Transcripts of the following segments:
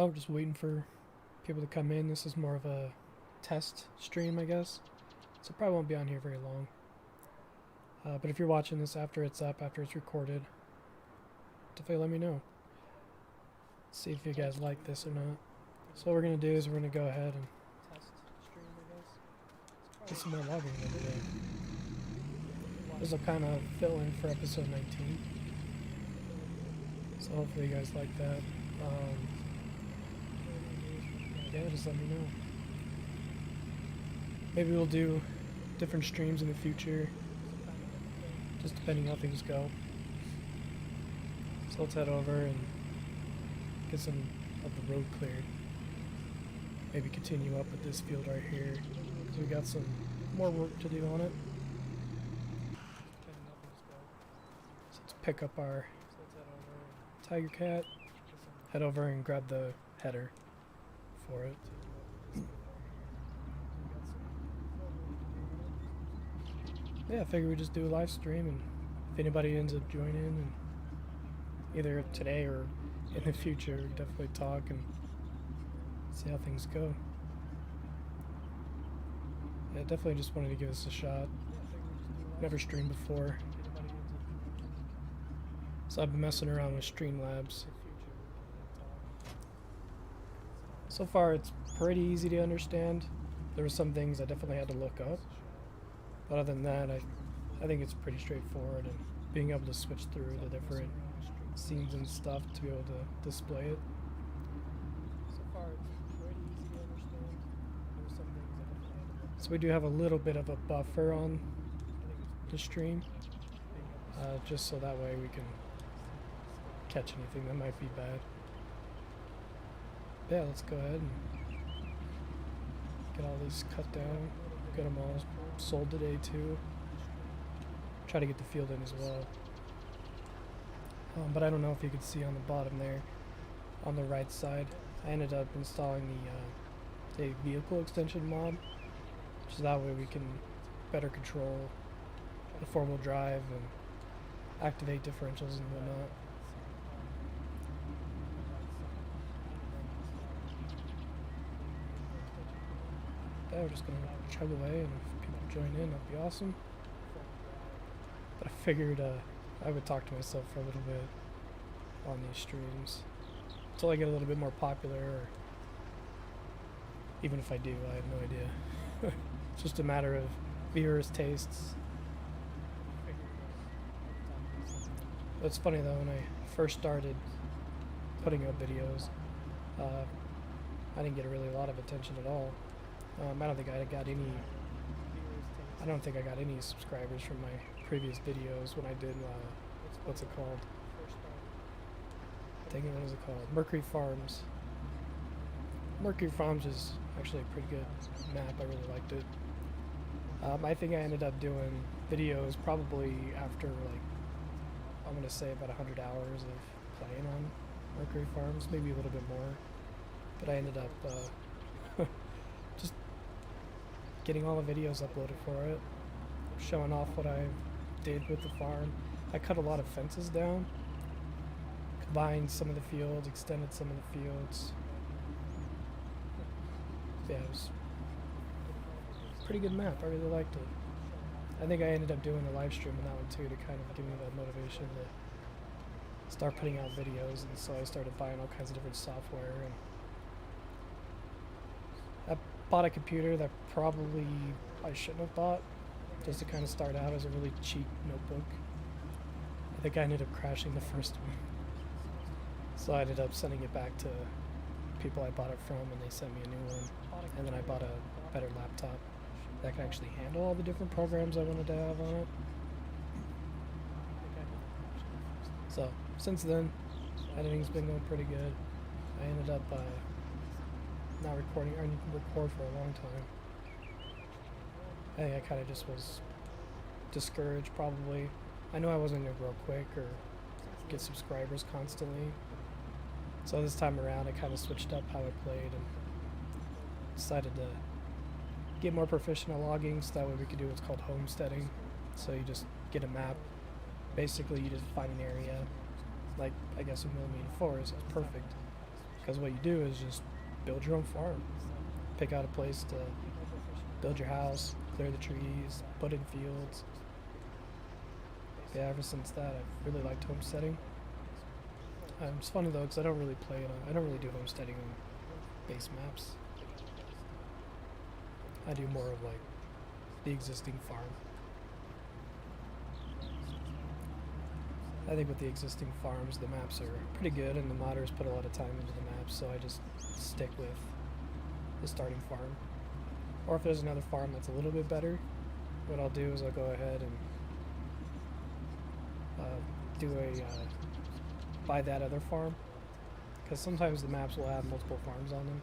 Oh, just waiting for people to come in. This is more of a test stream, I guess. So probably won't be on here very long. But if you're watching this after it's up, after it's recorded, definitely let me know. See if you guys like this or not. So what we're going to do is we're going to go ahead and test stream, I guess. Get some more logging over there. This will kind of fill in for episode 19. So hopefully you guys like that. Yeah, just let me know. Maybe we'll do different streams in the future, just depending how things go. So let's head over and get some of the road cleared. Maybe continue up with this field right here, because we got some more work to do on it. So let's pick up our Tiger Cat, head over and grab the header for it. Yeah, I figured we'd just do a live stream, and if anybody ends up joining, and either today or in the future, we can definitely talk and see how things go. Yeah, definitely just wanted to give this a shot. Never streamed before, so I've been messing around with Streamlabs. So far, it's pretty easy to understand. There were some things I definitely had to look up. But other than that, I think it's pretty straightforward, and being able to switch through the different scenes and stuff to be able to display it. So far, it's pretty easy to understand. There were some things I definitely had to look up. So we do have a little bit of a buffer on the stream, just so that way we can catch anything that might be bad. Yeah, let's go ahead and get all these cut down, get them all sold today too. Try to get the field in as well. But I don't know if you can see on the bottom there, on the right side, I ended up installing the vehicle extension mod, so that way we can better control the four-wheel drive and activate differentials and whatnot. Yeah, we're just gonna chug away, and if people join in, that'd be awesome. But I figured I would talk to myself for a little bit on these streams until I get a little bit more popular, or even if I do, I have no idea. It's just a matter of viewers' tastes. But it's funny though, when I first started putting up videos, I didn't get really a lot of attention at all. I don't think I got any subscribers from my previous videos when I did, what's it called? Dang it, what is it called? Mercury Farms. Mercury Farms is actually a pretty good map. I really liked it. I think I ended up doing videos probably after, like, I'm going to say about 100 hours of playing on Mercury Farms, maybe a little bit more. But I ended up just getting all the videos uploaded for it, showing off what I did with the farm. I cut a lot of fences down, combined some of the fields, extended some of the fields. Yeah, it was a pretty good map. I really liked it. I think I ended up doing a live stream on that one too, to kind of give me that motivation to start putting out videos, and so I started buying all kinds of different software, and I bought a computer that probably I shouldn't have bought, just to kind of start out as a really cheap notebook. I think I ended up crashing the first one, so I ended up sending it back to people I bought it from, and they sent me a new one. And then I bought a better laptop that could actually handle all the different programs I wanted to have on it. So since then, editing's been going pretty good. I ended up not recording, or I didn't record for a long time. I think I kind of just was discouraged, probably. I knew I wasn't going to grow quick or get subscribers constantly. So this time around, I kind of switched up how I played and decided to get more proficient at logging, so that way we could do what's called homesteading. So you just get a map. Basically, you just find an area, like I guess in Willamina Forest. It's perfect Because what you do is just build your own farm. Pick out a place to build your house, clear the trees, put in fields. Yeah, ever since that, I've really liked homesteading. It's funny though, because I don't really do homesteading on base maps. I do more of like the existing farm. I think with the existing farms, the maps are pretty good, and the modders put a lot of time into the maps, so I just stick with the starting farm. Or if there's another farm that's a little bit better, what I'll do is I'll go ahead and buy that other farm, because sometimes the maps will have multiple farms on them,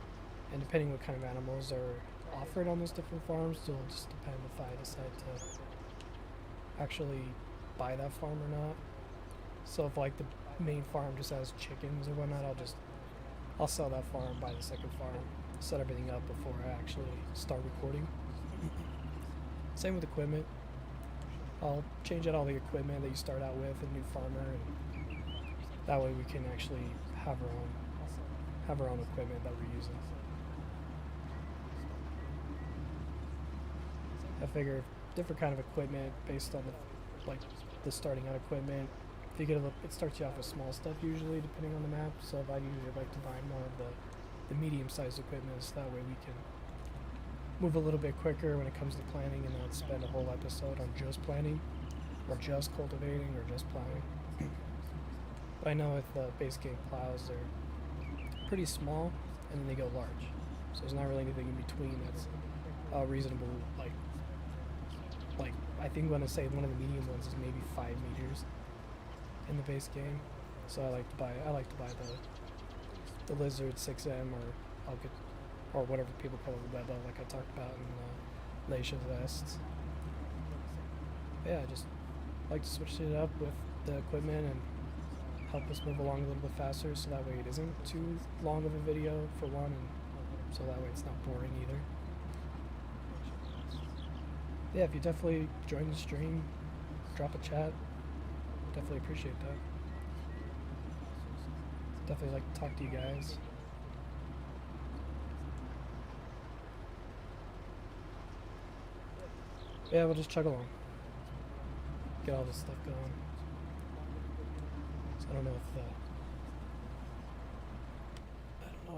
and depending what kind of animals are offered on those different farms, it'll just depend if I decide to actually buy that farm or not. So if like the main farm just has chickens or whatnot, I'll sell that farm, buy the second farm, set everything up before I actually start recording. Same with equipment. I'll change out all the equipment that you start out with, a new farmer, and that way we can actually have our own equipment that we're using. I figure different kind of equipment based on the starting out equipment. If you get it starts you off with small stuff usually, depending on the map. So I usually like to buy more of the medium-sized equipment, so that way we can move a little bit quicker when it comes to planning, and not spend a whole episode on just planning, or just cultivating, or just plowing. But I know with base game plows, they're pretty small, and then they go large. So there's not really anything in between that's reasonable. Like I think when I say one of the medium ones is maybe 5 meters in the base game. So I like to buy the Lizard 6M, or whatever people call it, the Webo, like I talked about in Leisha's Vests. Yeah, I just like to switch it up with the equipment and help us move along a little bit faster, so that way it isn't too long of a video for one, and so that way it's not boring either. Yeah, if you definitely join the stream, drop a chat, definitely appreciate that. Definitely like to talk to you guys. Yeah, we'll just chug along. Get all this stuff going. So I don't know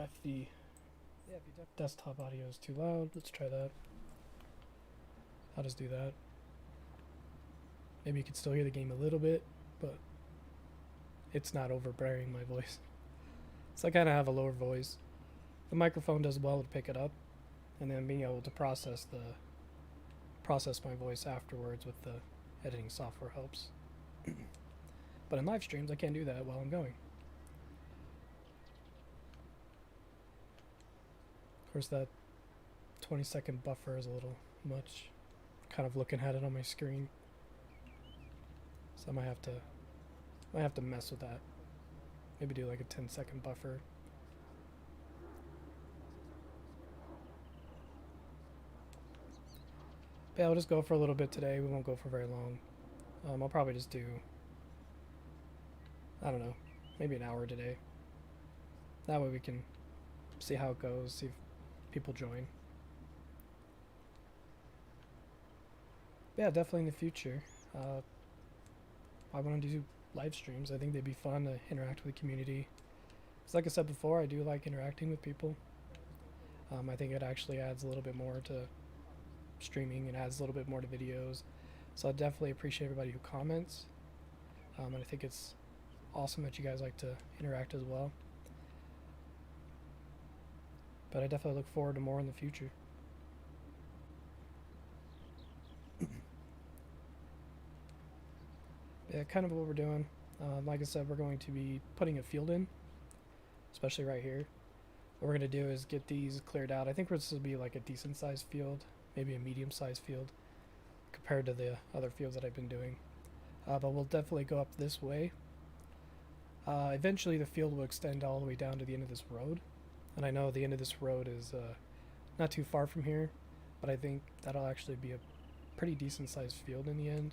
if the desktop audio is too loud. Let's try that. I'll just do that. Maybe you can still hear the game a little bit, but it's not overbearing my voice. So I kind of have a lower voice. The microphone does well to pick it up, and then being able to process my voice afterwards with the editing software helps. But in live streams, I can't do that while I'm going. Of course, that 20-second buffer is a little much. Kind of looking at it on my screen, so I might have to mess with that. Maybe do like a 10-second buffer. But yeah, I'll just go for a little bit today. We won't go for very long. I'll probably just do, I don't know, maybe an hour today. That way we can see how it goes, see if people join. Yeah, definitely in the future. I want to do live streams. I think they'd be fun to interact with the community. Because like I said before, I do like interacting with people. I think it actually adds a little bit more to streaming, and adds a little bit more to videos. So I definitely appreciate everybody who comments. And I think it's awesome that you guys like to interact as well. But I definitely look forward to more in the future. Yeah, kind of what we're doing. Like I said, we're going to be putting a field in, especially right here. What we're going to do is get these cleared out. I think this will be like a decent sized field, maybe a medium sized field compared to the other fields that I've been doing. But we'll definitely go up this way. Eventually the field will extend all the way down to the end of this road. And I know the end of this road is not too far from here, but I think that'll actually be a pretty decent sized field in the end.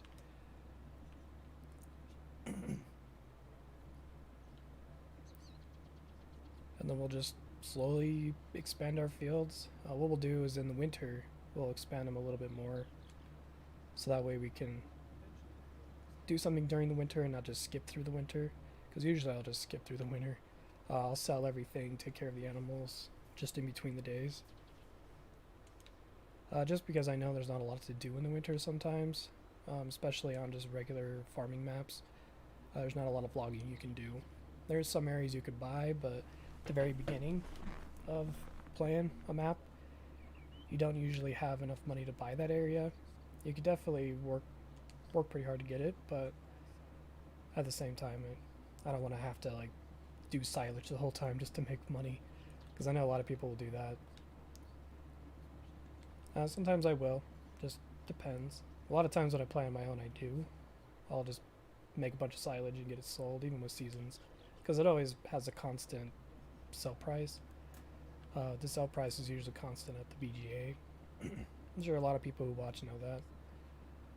and then we'll just slowly expand our fields. What we'll do is in the winter, we'll expand them a little bit more, so that way we can do something during the winter and not just skip through the winter. Because usually I'll just skip through the winter. I'll sell everything, take care of the animals, just in between the days. Just because I know there's not a lot to do in the winter sometimes, especially on just regular farming maps. There's not a lot of logging you can do. There's some areas you could buy, but at the very beginning of playing a map, you don't usually have enough money to buy that area. You could definitely work pretty hard to get it, but at the same time, I don't want to have to like do silage the whole time just to make money, because I know a lot of people will do that. Sometimes I will, just depends. A lot of times when I play on my own, I do. I'll just make a bunch of silage and get it sold, even with seasons, because it always has a constant sell price. The sell price is usually constant at the BGA. I'm sure a lot of people who watch know that.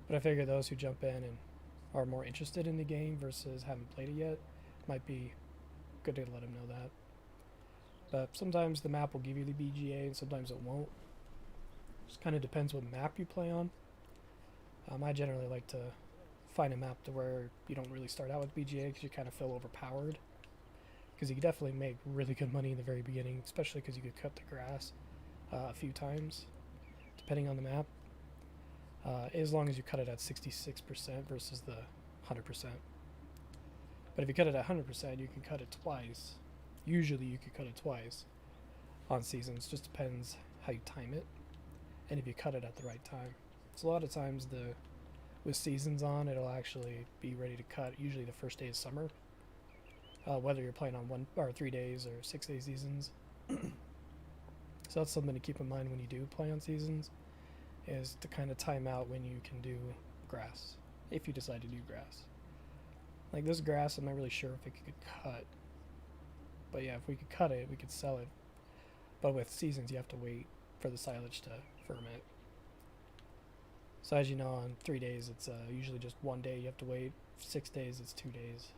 But I figure those who jump in and are more interested in the game versus haven't played it yet, might be good to let them know that. But sometimes the map will give you the BGA and sometimes it won't. Just kind of depends what map you play on. I generally like to find a map to where you don't really start out with BGA because you kind of feel overpowered. Because you can definitely make really good money in the very beginning, especially because you could cut the grass a few times, depending on the map. As long as you cut it at 66% versus the 100%. But if you cut it at 100%, you can cut it twice. Usually you can cut it twice on seasons. Just depends how you time it and if you cut it at the right time. So a lot of times with seasons on, it'll actually be ready to cut usually the first day of summer. Whether you're playing on 1 or 3 days or 6-day seasons. So that's something to keep in mind when you do play on seasons, is to kind of time out when you can do grass, if you decide to do grass. Like this grass, I'm not really sure if it could cut. But yeah, if we could cut it, we could sell it. But with seasons, you have to wait for the silage to ferment. So as you know, on 3 days, it's usually just 1 day you have to wait. 6 days, it's 2 days.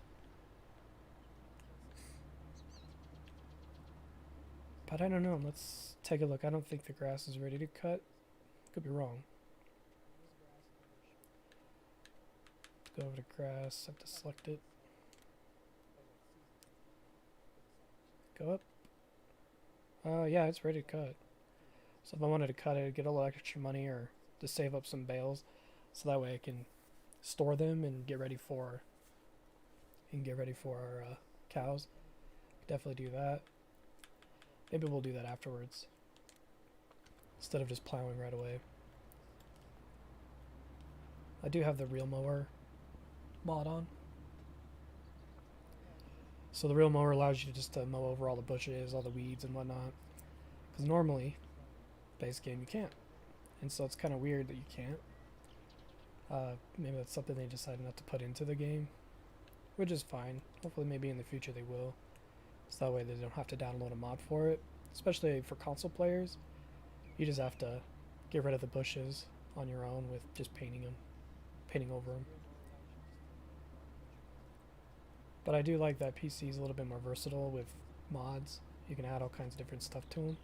But I don't know, let's take a look. I don't think the grass is ready to cut. Could be wrong. Let's go over to grass, have to select it. Go up. Yeah, it's ready to cut. So if I wanted to cut it, get a little extra money or to save up some bales, so that way I can store them and get ready for our cows. Definitely do that. Maybe we'll do that afterwards, instead of just plowing right away. I do have the reel mower mod on. So the reel mower allows you just to mow over all the bushes, all the weeds and whatnot. Because normally, base game, you can't. And so it's kind of weird that you can't. Maybe that's something they decided not to put into the game, which is fine. Hopefully maybe in the future they will. So that way they don't have to download a mod for it. Especially for console players, you just have to get rid of the bushes on your own with just painting over them. But I do like that PC is a little bit more versatile with mods. You can add all kinds of different stuff to them.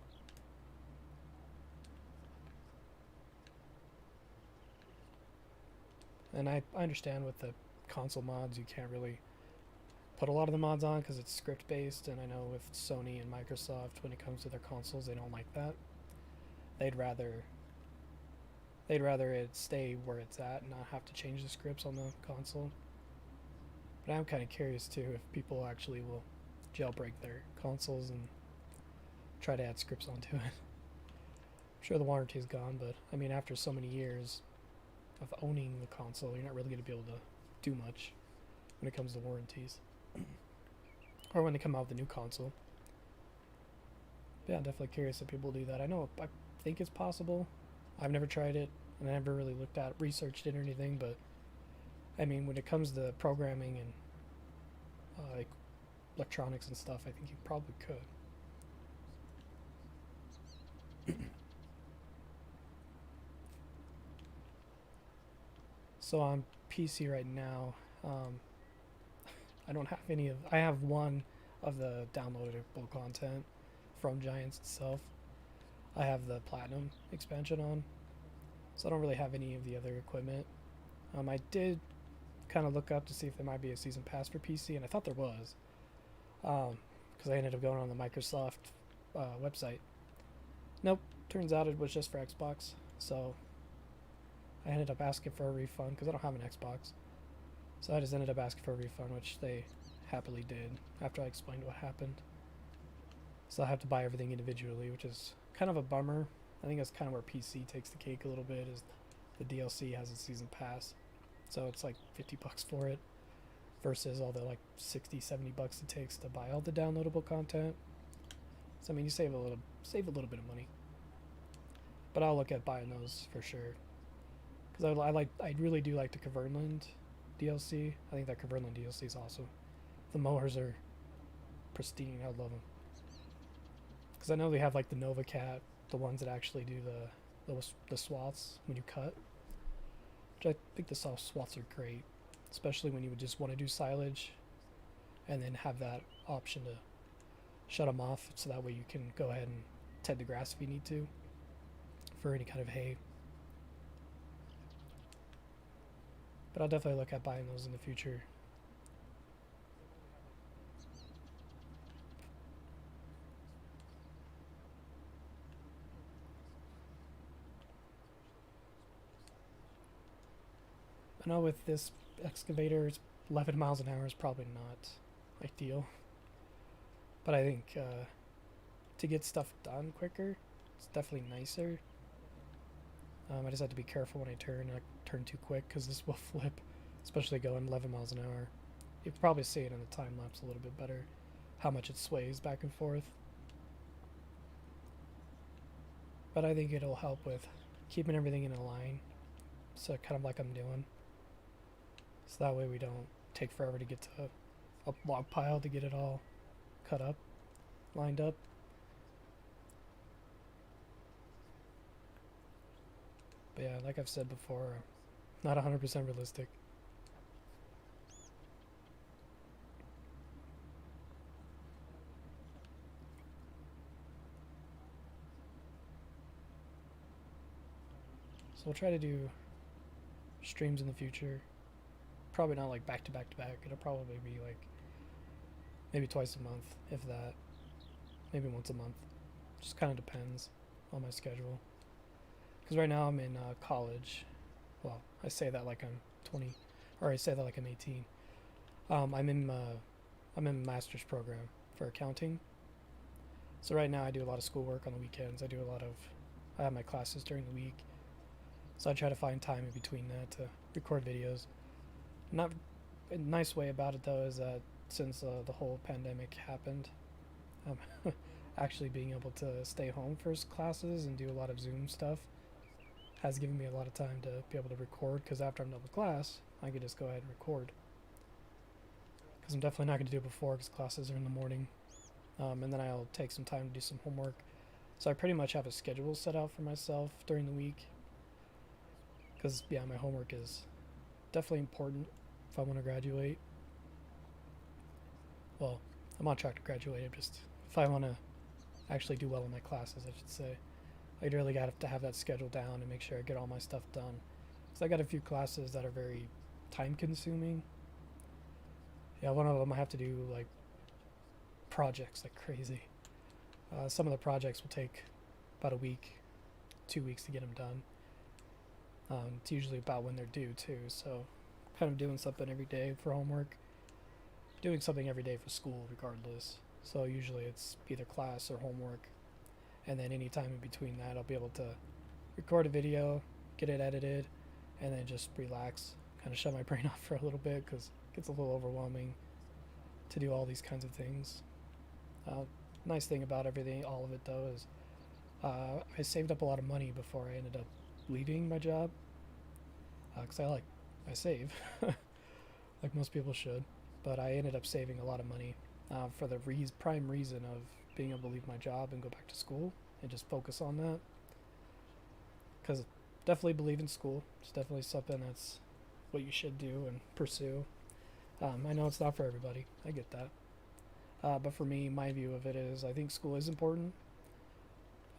And I understand with the console mods you can't really put a lot of the mods on because it's script based, and I know with Sony and Microsoft, when it comes to their consoles, they don't like that. They'd rather it stay where it's at and not have to change the scripts on the console. But I'm kind of curious too if people actually will jailbreak their consoles and try to add scripts onto it. I'm sure the warranty is gone, but I mean, after so many years of owning the console, you're not really going to be able to do much when it comes to warranties. Or when they come out with a new console. But yeah, I'm definitely curious if people do that. I think it's possible. I've never tried it, and I never really researched it or anything, but I mean, when it comes to programming and like electronics and stuff, I think you probably could. So on PC right now, I don't have any of. I have one of the downloadable content from Giants itself. I have the Platinum expansion on, so I don't really have any of the other equipment. I did kind of look up to see if there might be a season pass for PC, and I thought there was, because I ended up going on the Microsoft website. Nope, turns out it was just for Xbox, so I ended up asking for a refund because I don't have an Xbox. So I just ended up asking for a refund, which they happily did after I explained what happened. So I have to buy everything individually, which is kind of a bummer. I think that's kind of where PC takes the cake a little bit, is the DLC has a season pass. So it's like $50 for it versus all the like 60, $70 it takes to buy all the downloadable content. So I mean, you save a little bit of money. But I'll look at buying those for sure. Because I really do like the Caverland DLC. I think that Caverland DLC is awesome. The mowers are pristine. I love them. Because I know they have like the Nova Cat, the ones that actually do the swaths when you cut. Which I think the soft swaths are great, especially when you would just want to do silage, and then have that option to shut them off, so that way you can go ahead and ted the grass if you need to for any kind of hay. But I'll definitely look at buying those in the future. I know with this excavator, 11 miles an hour is probably not ideal. But I think to get stuff done quicker, it's definitely nicer. I just have to be careful when I turn. I turn too quick because this will flip, especially going 11 miles an hour. You can probably see it in the time lapse a little bit better, how much it sways back and forth. But I think it'll help with keeping everything in a line, so kind of like I'm doing. So that way we don't take forever to get to a log pile to get it all cut up, lined up. But yeah, like I've said before, not 100% realistic. So we'll try to do streams in the future. Probably not like back to back to back. It'll probably be like maybe twice a month, if that. Maybe once a month. Just kind of depends on my schedule. Because right now I'm in college. Well, I say that like I'm 20, or I say that like I'm 18. I'm in a master's program for accounting. So right now I do a lot of schoolwork on the weekends. I have my classes during the week. So I try to find time in between that to record videos. Not a nice way about it though is that since the whole pandemic happened, actually being able to stay home for classes and do a lot of Zoom stuff has given me a lot of time to be able to record, because after I'm done with class, I can just go ahead and record. Because I'm definitely not going to do it before, because classes are in the morning. And then I'll take some time to do some homework. So I pretty much have a schedule set out for myself during the week. Because, yeah, my homework is definitely important if I want to graduate. Well, I'm on track to graduate. I'm just, if I want to actually do well in my classes, I should say, I'd really got to have that schedule down and make sure I get all my stuff done. So I got a few classes that are very time consuming. Yeah, one of them I have to do like projects like crazy. Some of the projects will take about a week, 2 weeks to get them done. It's usually about when they're due too, so kind of doing something every day for homework, doing something every day for school regardless. So usually it's either class or homework, and then any time in between that I'll be able to record a video, get it edited, and then just relax, kind of shut my brain off for a little bit, because it gets a little overwhelming to do all these kinds of things. Nice thing about all of it though, is I saved up a lot of money before I ended up leaving my job, because I save like most people should, but I ended up saving a lot of money for the prime reason of being able to leave my job and go back to school and just focus on that, because definitely believe in school. It's definitely something that's what you should do and pursue. I know it's not for everybody, I get that, But for me, my view of it is I think school is important.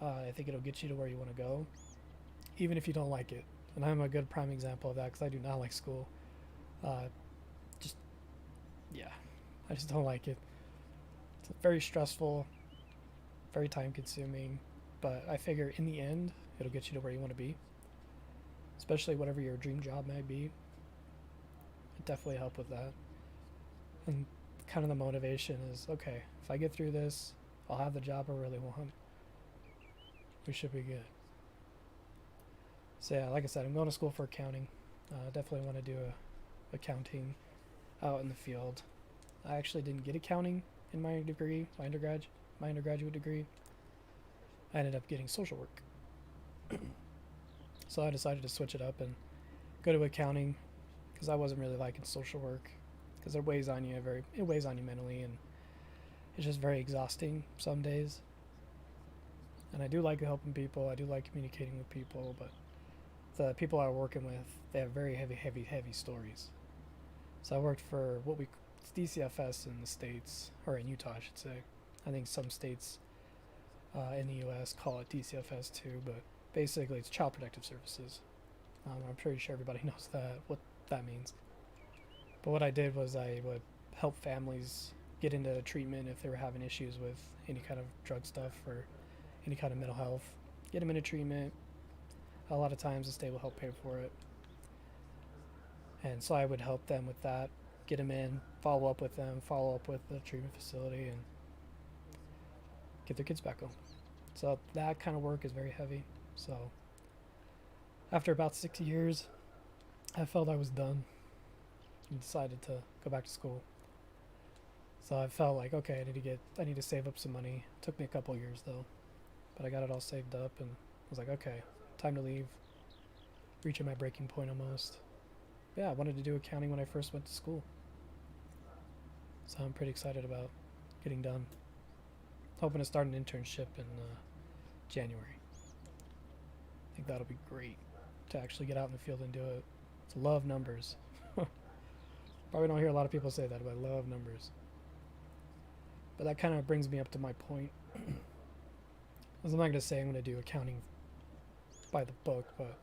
I think it'll get you to where you want to go, even if you don't like it. And I'm a good prime example of that because I do not like school. Uh, just, yeah, I just don't like it. It's very stressful, very time consuming, but I figure in the end, it'll get you to where you want to be, especially whatever your dream job might be. It definitely help with that. And kind of the motivation is okay, if I get through this, I'll have the job I really want. We should be good. So yeah, like I said, I'm going to school for accounting. Definitely want to do accounting out in the field. I actually didn't get accounting in my degree, my undergraduate degree. I ended up getting social work. So I decided to switch it up and go to accounting because I wasn't really liking social work because it weighs on you mentally, and it's just very exhausting some days. And I do like helping people. I do like communicating with people, but the people I was working with, they have very heavy stories. So I worked for it's DCFS in the States, or in Utah, I should say. I think some states in the U.S. call it DCFS too, but basically it's Child Protective Services. I'm pretty sure everybody knows what that means. But what I did was I would help families get into treatment if they were having issues with any kind of drug stuff or any kind of mental health. Get them into treatment. A lot of times the state will help pay for it. And so I would help them with that, get them in, follow up with them, follow up with the treatment facility, and get their kids back home. So that kind of work is very heavy. So after about 6 years, I felt I was done and decided to go back to school. So I felt like, okay, I need to save up some money. It took me a couple years though, but I got it all saved up and was like, okay, time to leave. Reaching my breaking point almost. Yeah, I wanted to do accounting when I first went to school. So I'm pretty excited about getting done. Hoping to start an internship in January. I think that'll be great to actually get out in the field and do it. To love numbers. Probably don't hear a lot of people say that, but I love numbers. But that kind of brings me up to my point. I'm not going to say I'm going to do accounting by the book, but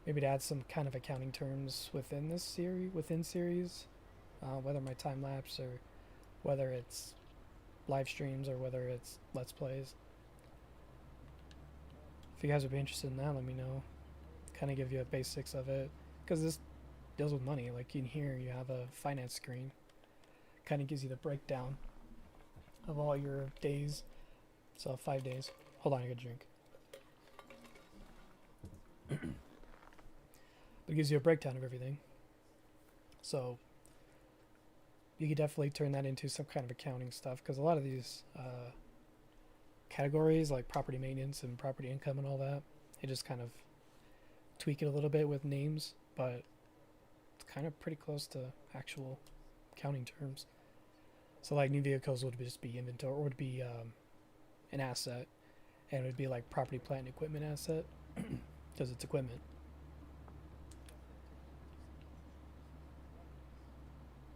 maybe to add some kind of accounting terms within series, whether my time lapse or whether it's live streams or whether it's let's plays. If you guys would be interested in that, let me know. Kind of give you a basics of it, because this deals with money. Like in here, you have a finance screen. Kind of gives you the breakdown of all your days. So 5 days. Hold on, I got a drink. It gives you a breakdown of everything. So you could definitely turn that into some kind of accounting stuff, because a lot of these categories like property maintenance and property income and all that, they just kind of tweak it a little bit with names, but it's kind of pretty close to actual accounting terms. So like new vehicles would just be inventory, or would be an asset, and it would be like property, plant, and equipment asset because it's equipment.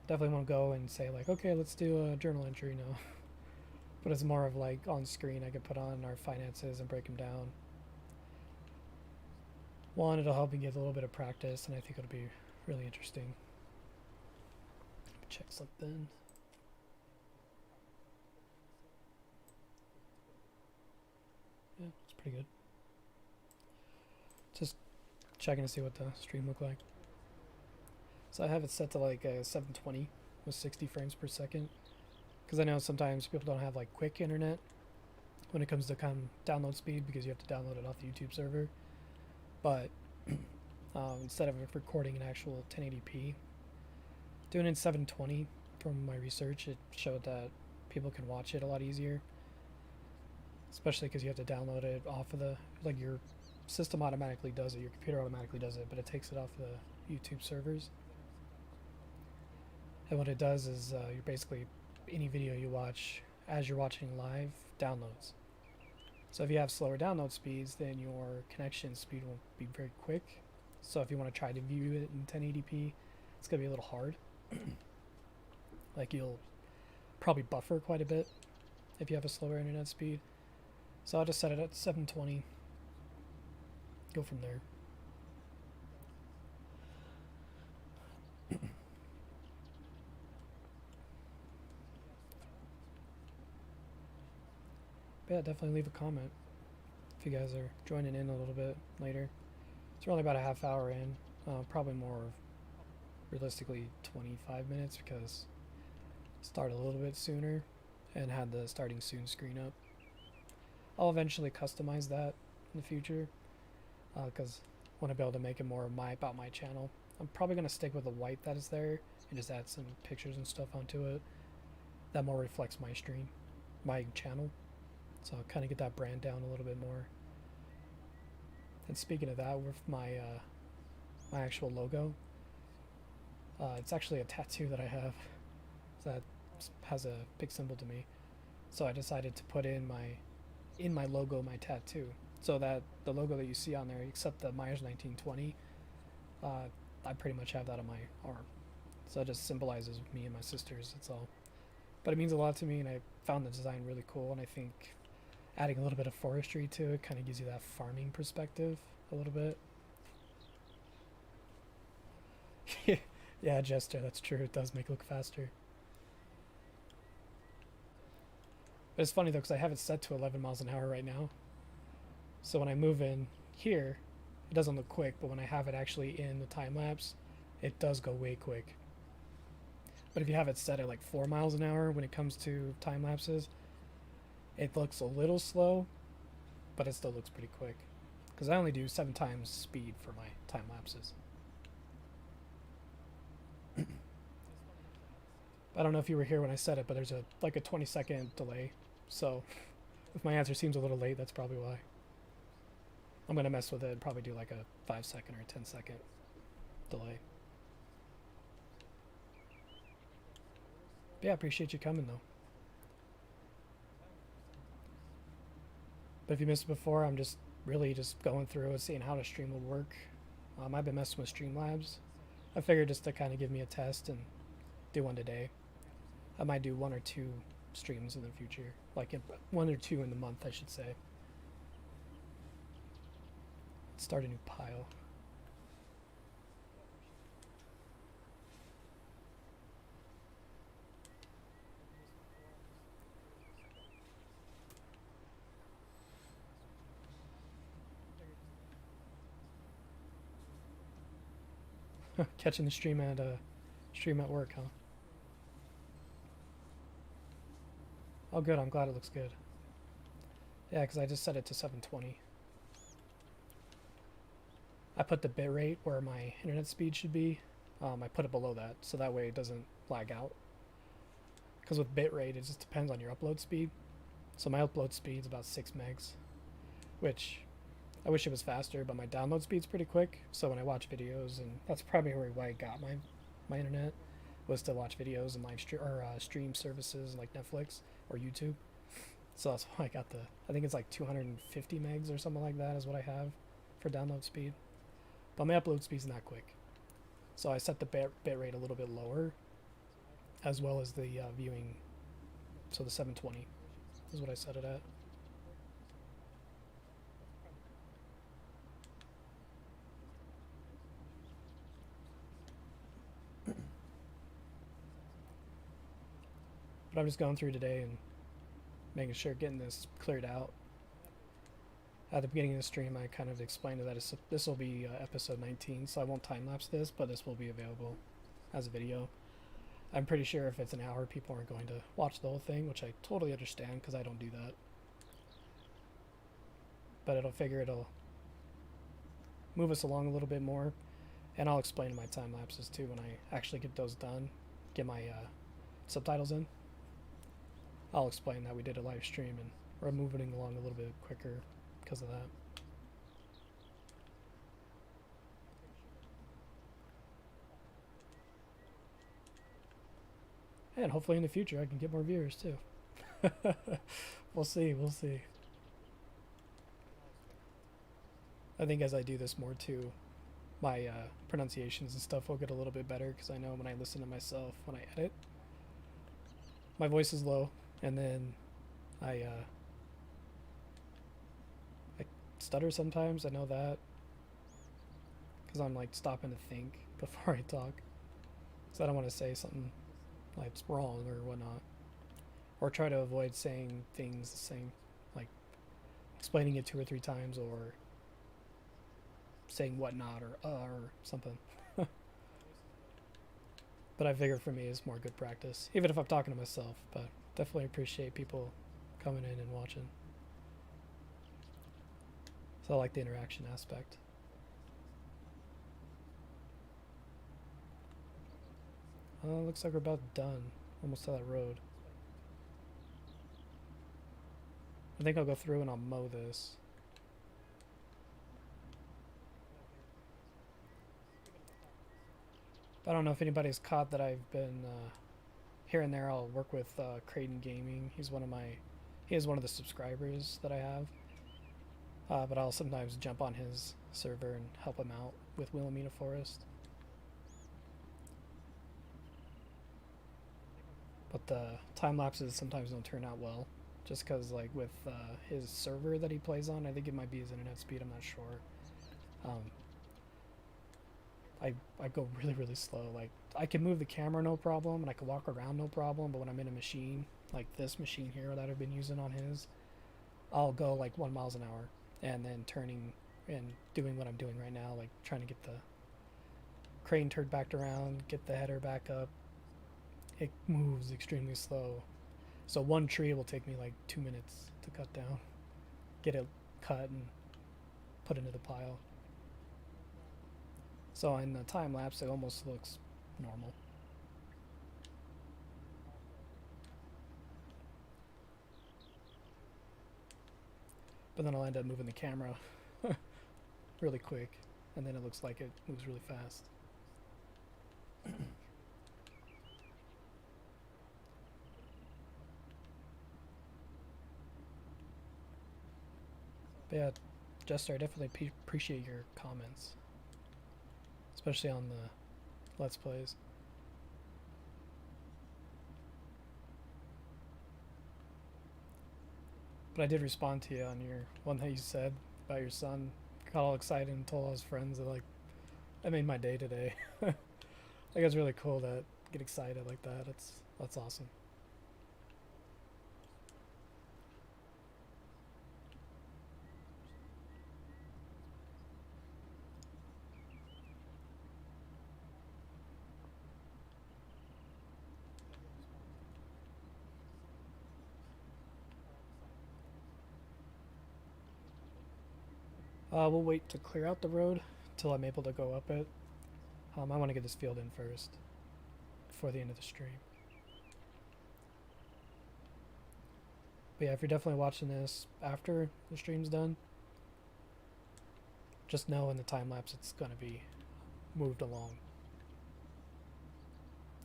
Definitely want to go and say like, okay, let's do a journal entry now. But it's more of like on screen. I could put on our finances and break them down. One, it'll help me get a little bit of practice, and I think it'll be really interesting. Check something. Yeah, it's pretty good. Just checking to see what the stream looked like. So I have it set to like 720 with 60 frames per second, because I know sometimes people don't have like quick internet when it comes to download speed, because you have to download it off the YouTube server. But instead of recording an actual 1080p, doing it in 720, from my research, it showed that people can watch it a lot easier, especially because you have to download it off of your system automatically does it, your computer automatically does it, but it takes it off the YouTube servers. And what it does is you're basically, any video you watch as you're watching live downloads. So if you have slower download speeds, then your connection speed won't be very quick. So if you want to try to view it in 1080p, it's going to be a little hard. Like you'll probably buffer quite a bit if you have a slower internet speed. So I'll just set it at 720. Go from there. But yeah, definitely leave a comment if you guys are joining in a little bit later. It's only about a half hour in, probably more realistically 25 minutes because I started a little bit sooner and had the starting soon screen up. I'll eventually customize that in the future because I want to be able to make it more about my channel. I'm probably going to stick with the white that is there and just add some pictures and stuff onto it that more reflects my stream, my channel. So I'll kind of get that brand down a little bit more. And speaking of that, with my my actual logo, it's actually a tattoo that I have that has a big symbol to me. So I decided to put in my logo my tattoo, so that the logo that you see on there, except the Myers 1920, I pretty much have that on my arm. So it just symbolizes me and my sisters. That's all. But it means a lot to me, and I found the design really cool. And I think adding a little bit of forestry to it kind of gives you that farming perspective a little bit. Yeah, Jester, that's true. It does make it look faster. But it's funny though, because I have it set to 11 miles an hour right now. So when I move in here, it doesn't look quick, but when I have it actually in the time lapse, it does go way quick. But if you have it set at like 4 miles an hour when it comes to time lapses, it looks a little slow, but it still looks pretty quick. Because I only do 7 times speed for my time lapses. I don't know if you were here when I said it, but there's like a 20-second delay. So if my answer seems a little late, that's probably why. I'm going to mess with it and probably do like a 5-second or 10-second delay. But yeah, I appreciate you coming though. But if you missed it before, I'm just really just going through and seeing how the stream will work. I've been messing with Streamlabs. I figured just to kind of give me a test and do one today. I might do 1 or 2 streams in the future, like 1 or 2 in the month, I should say. Let's start a new pile. Catching the stream at work, huh? Oh, good. I'm glad it looks good. Yeah, because I just set it to 720. I put the bitrate where my internet speed should be. I put it below that, so that way it doesn't lag out. Because with bitrate, it just depends on your upload speed. So my upload speed is about 6 megs, which I wish it was faster, but my download speed's pretty quick. So when I watch videos, and that's probably why I got my internet, was to watch videos and live stream services like Netflix or YouTube. So that's why I got I think it's like 250 megs or something like that is what I have for download speed. But my upload speed's not quick. So I set the bit rate a little bit lower, as well as the viewing. So the 720 is what I set it at. But I'm just going through today and making sure getting this cleared out. At the beginning of the stream, I kind of explained that this will be episode 19, so I won't time-lapse this, but this will be available as a video. I'm pretty sure if it's an hour, people aren't going to watch the whole thing, which I totally understand because I don't do that. But it'll move us along a little bit more, and I'll explain my time lapses too when I actually get those done, get my subtitles in. I'll explain that we did a live stream and we're moving along a little bit quicker because of that. And hopefully in the future I can get more viewers too. We'll see. I think as I do this more too, my pronunciations and stuff will get a little bit better because I know when I listen to myself when I edit, my voice is low, and then I I stutter sometimes. I know that because I'm like stopping to think before I talk, so I don't want to say something like it's wrong or whatnot, or try to avoid saying things the same, like explaining it 2 or 3 times, or saying whatnot or something. But I figure for me it's more good practice, even if I'm talking to myself. But definitely appreciate people coming in and watching. So I like the interaction aspect. Looks like we're about done. Almost to that road. I think I'll go through and I'll mow this. I don't know if anybody's caught that I've been here and there. I'll work with Creighton Gaming. He is one of the subscribers that I have. But I'll sometimes jump on his server and help him out with Willamina Forest. But the time lapses sometimes don't turn out well, just because like with his server that he plays on, I think it might be his internet speed. I'm not sure. I go really slow. Like I can move the camera no problem, and I can walk around no problem. But when I'm in a machine like this machine here that I've been using on his, I'll go like 1 mile an hour, and then turning and doing what I'm doing right now, like trying to get the crane turned back around, get the header back up. It moves extremely slow. So one tree will take me like 2 minutes to cut down, get it cut and put into the pile. So in the time lapse, it almost looks normal. But then I'll end up moving the camera really quick, and then it looks like it moves really fast. But yeah, Jester, I definitely appreciate your comments, especially on the Let's Plays. But I did respond to you on your one that you said about your son. Got all excited and told all his friends that like that made my day today. Like it's really cool to get excited like that. That's awesome. We'll wait to clear out the road till I'm able to go up it. I want to get this field in first before the end of the stream. But yeah, if you're definitely watching this after the stream's done, just know in the time lapse it's going to be moved along.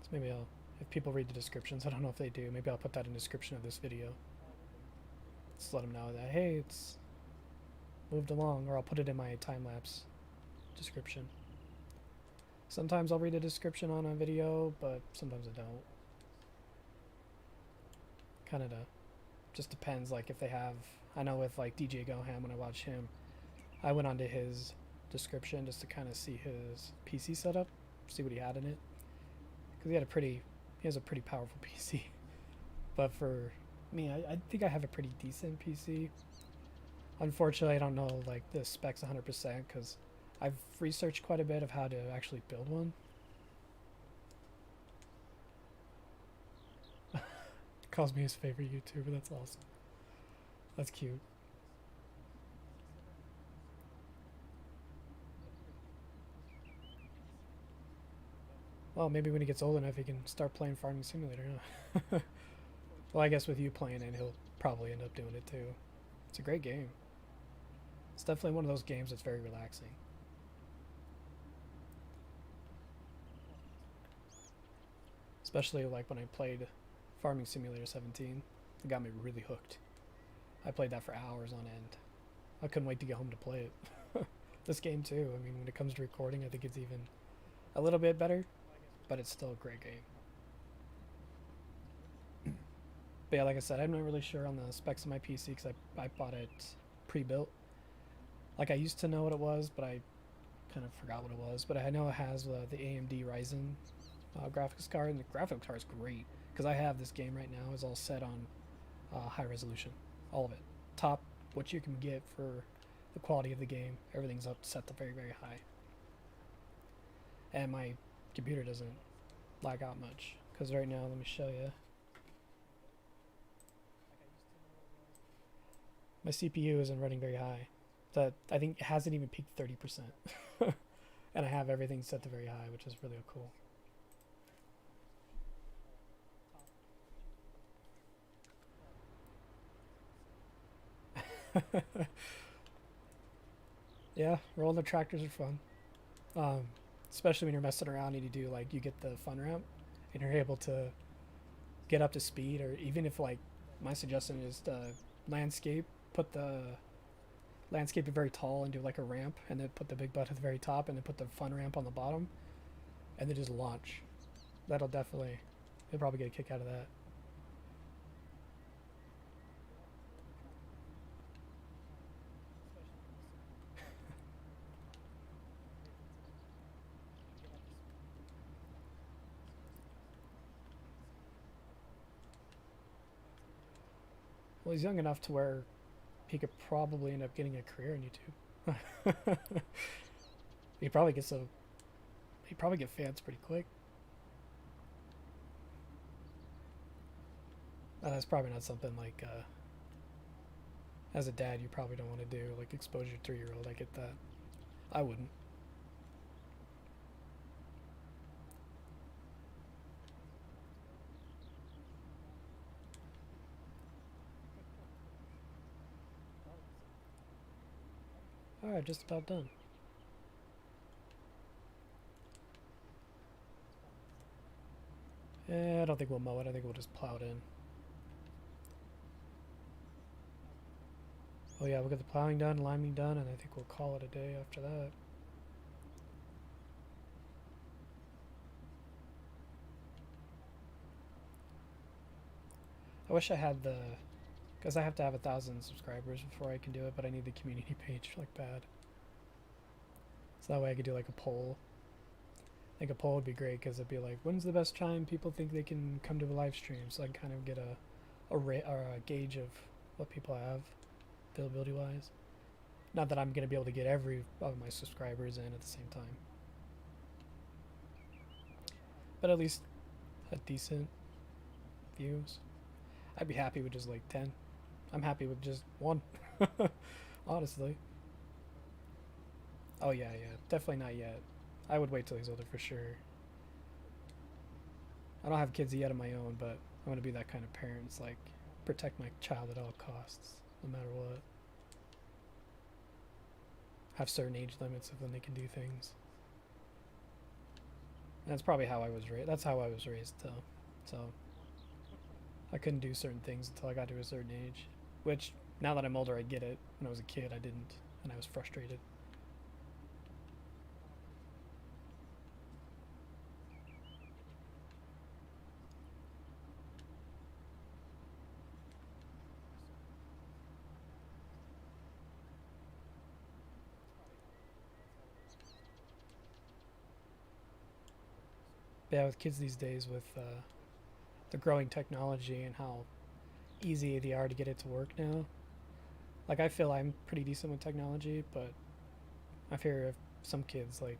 So maybe if people read the descriptions, I don't know if they do, maybe I'll put that in the description of this video. Just let them know that, hey, it's moved along, or I'll put it in my time lapse description. Sometimes I'll read a description on a video, but sometimes I don't. Kind of just depends, like if they have, I know with like DJ Goham, when I watch him, I went onto his description just to kind of see his PC setup, see what he had in it, because he has a pretty powerful PC. But for me, I think I have a pretty decent PC. Unfortunately, I don't know like the specs 100% because I've researched quite a bit of how to actually build one. Calls me his favorite YouTuber. That's awesome. That's cute. Well, maybe when he gets old enough, he can start playing Farming Simulator, huh? Well, I guess with you playing it, he'll probably end up doing it too. It's a great game. It's definitely one of those games that's very relaxing. Especially like when I played Farming Simulator 17. It got me really hooked. I played that for hours on end. I couldn't wait to get home to play it. This game too, I mean, when it comes to recording, I think it's even a little bit better, but it's still a great game. But yeah, like I said, I'm not really sure on the specs of my PC because I bought it pre-built. Like I used to know what it was, but I kind of forgot what it was. But I know it has the AMD Ryzen graphics card, and the graphics card is great because I have this game right now is all set on high resolution, all of it, top what you can get for the quality of the game. Everything's up set to very very high, and my computer doesn't lag out much because right now, let me show you. My CPU isn't running very high. That I think it hasn't even peaked 30%, and I have everything set to very high, which is really cool. Yeah, rolling the tractors are fun, um, especially when you're messing around and you do like you get the fun ramp, and you're able to get up to speed, or even if like my suggestion is to landscape, put the landscape very tall and do like a ramp, and then put the big butt at the very top, and then put the fun ramp on the bottom, and then just launch. That'll definitely, you'll probably get a kick out of that. Well, he's young enough to where he could probably end up getting a career in YouTube. he probably gets a he probably get fans pretty quick. That's probably not something like as a dad you probably don't want to do, like expose your 3-year-old. I get that. I wouldn't. All right, just about done. I don't think we'll mow it. I think we'll just plow it in. Oh yeah, we'll get the plowing done, liming done, and I think we'll call it a day after that. I wish I had the, because I have to have 1,000 subscribers before I can do it, but I need the community page like bad. So that way I could do like a poll. I think a poll would be great because it'd be like, when's the best time people think they can come to a live stream? So I can kind of get a gauge of what people have availability wise. Not that I'm gonna be able to get every of my subscribers in at the same time, but at least a decent views. I'd be happy with just like 10. I'm happy with just one, honestly. Oh yeah, yeah, definitely not yet. I would wait till he's older for sure. I don't have kids yet of my own, but I want to be that kind of parent. It's like protect my child at all costs, no matter what. Have certain age limits of when they can do things. And that's probably how I was raised. That's how I was raised, though. So I couldn't do certain things until I got to a certain age. Which, now that I'm older, I get it. When I was a kid, I didn't, and I was frustrated. But yeah, with kids these days, with the growing technology and how easy they are to get it to work now. Like, I feel I'm pretty decent with technology, but I fear if some kids, like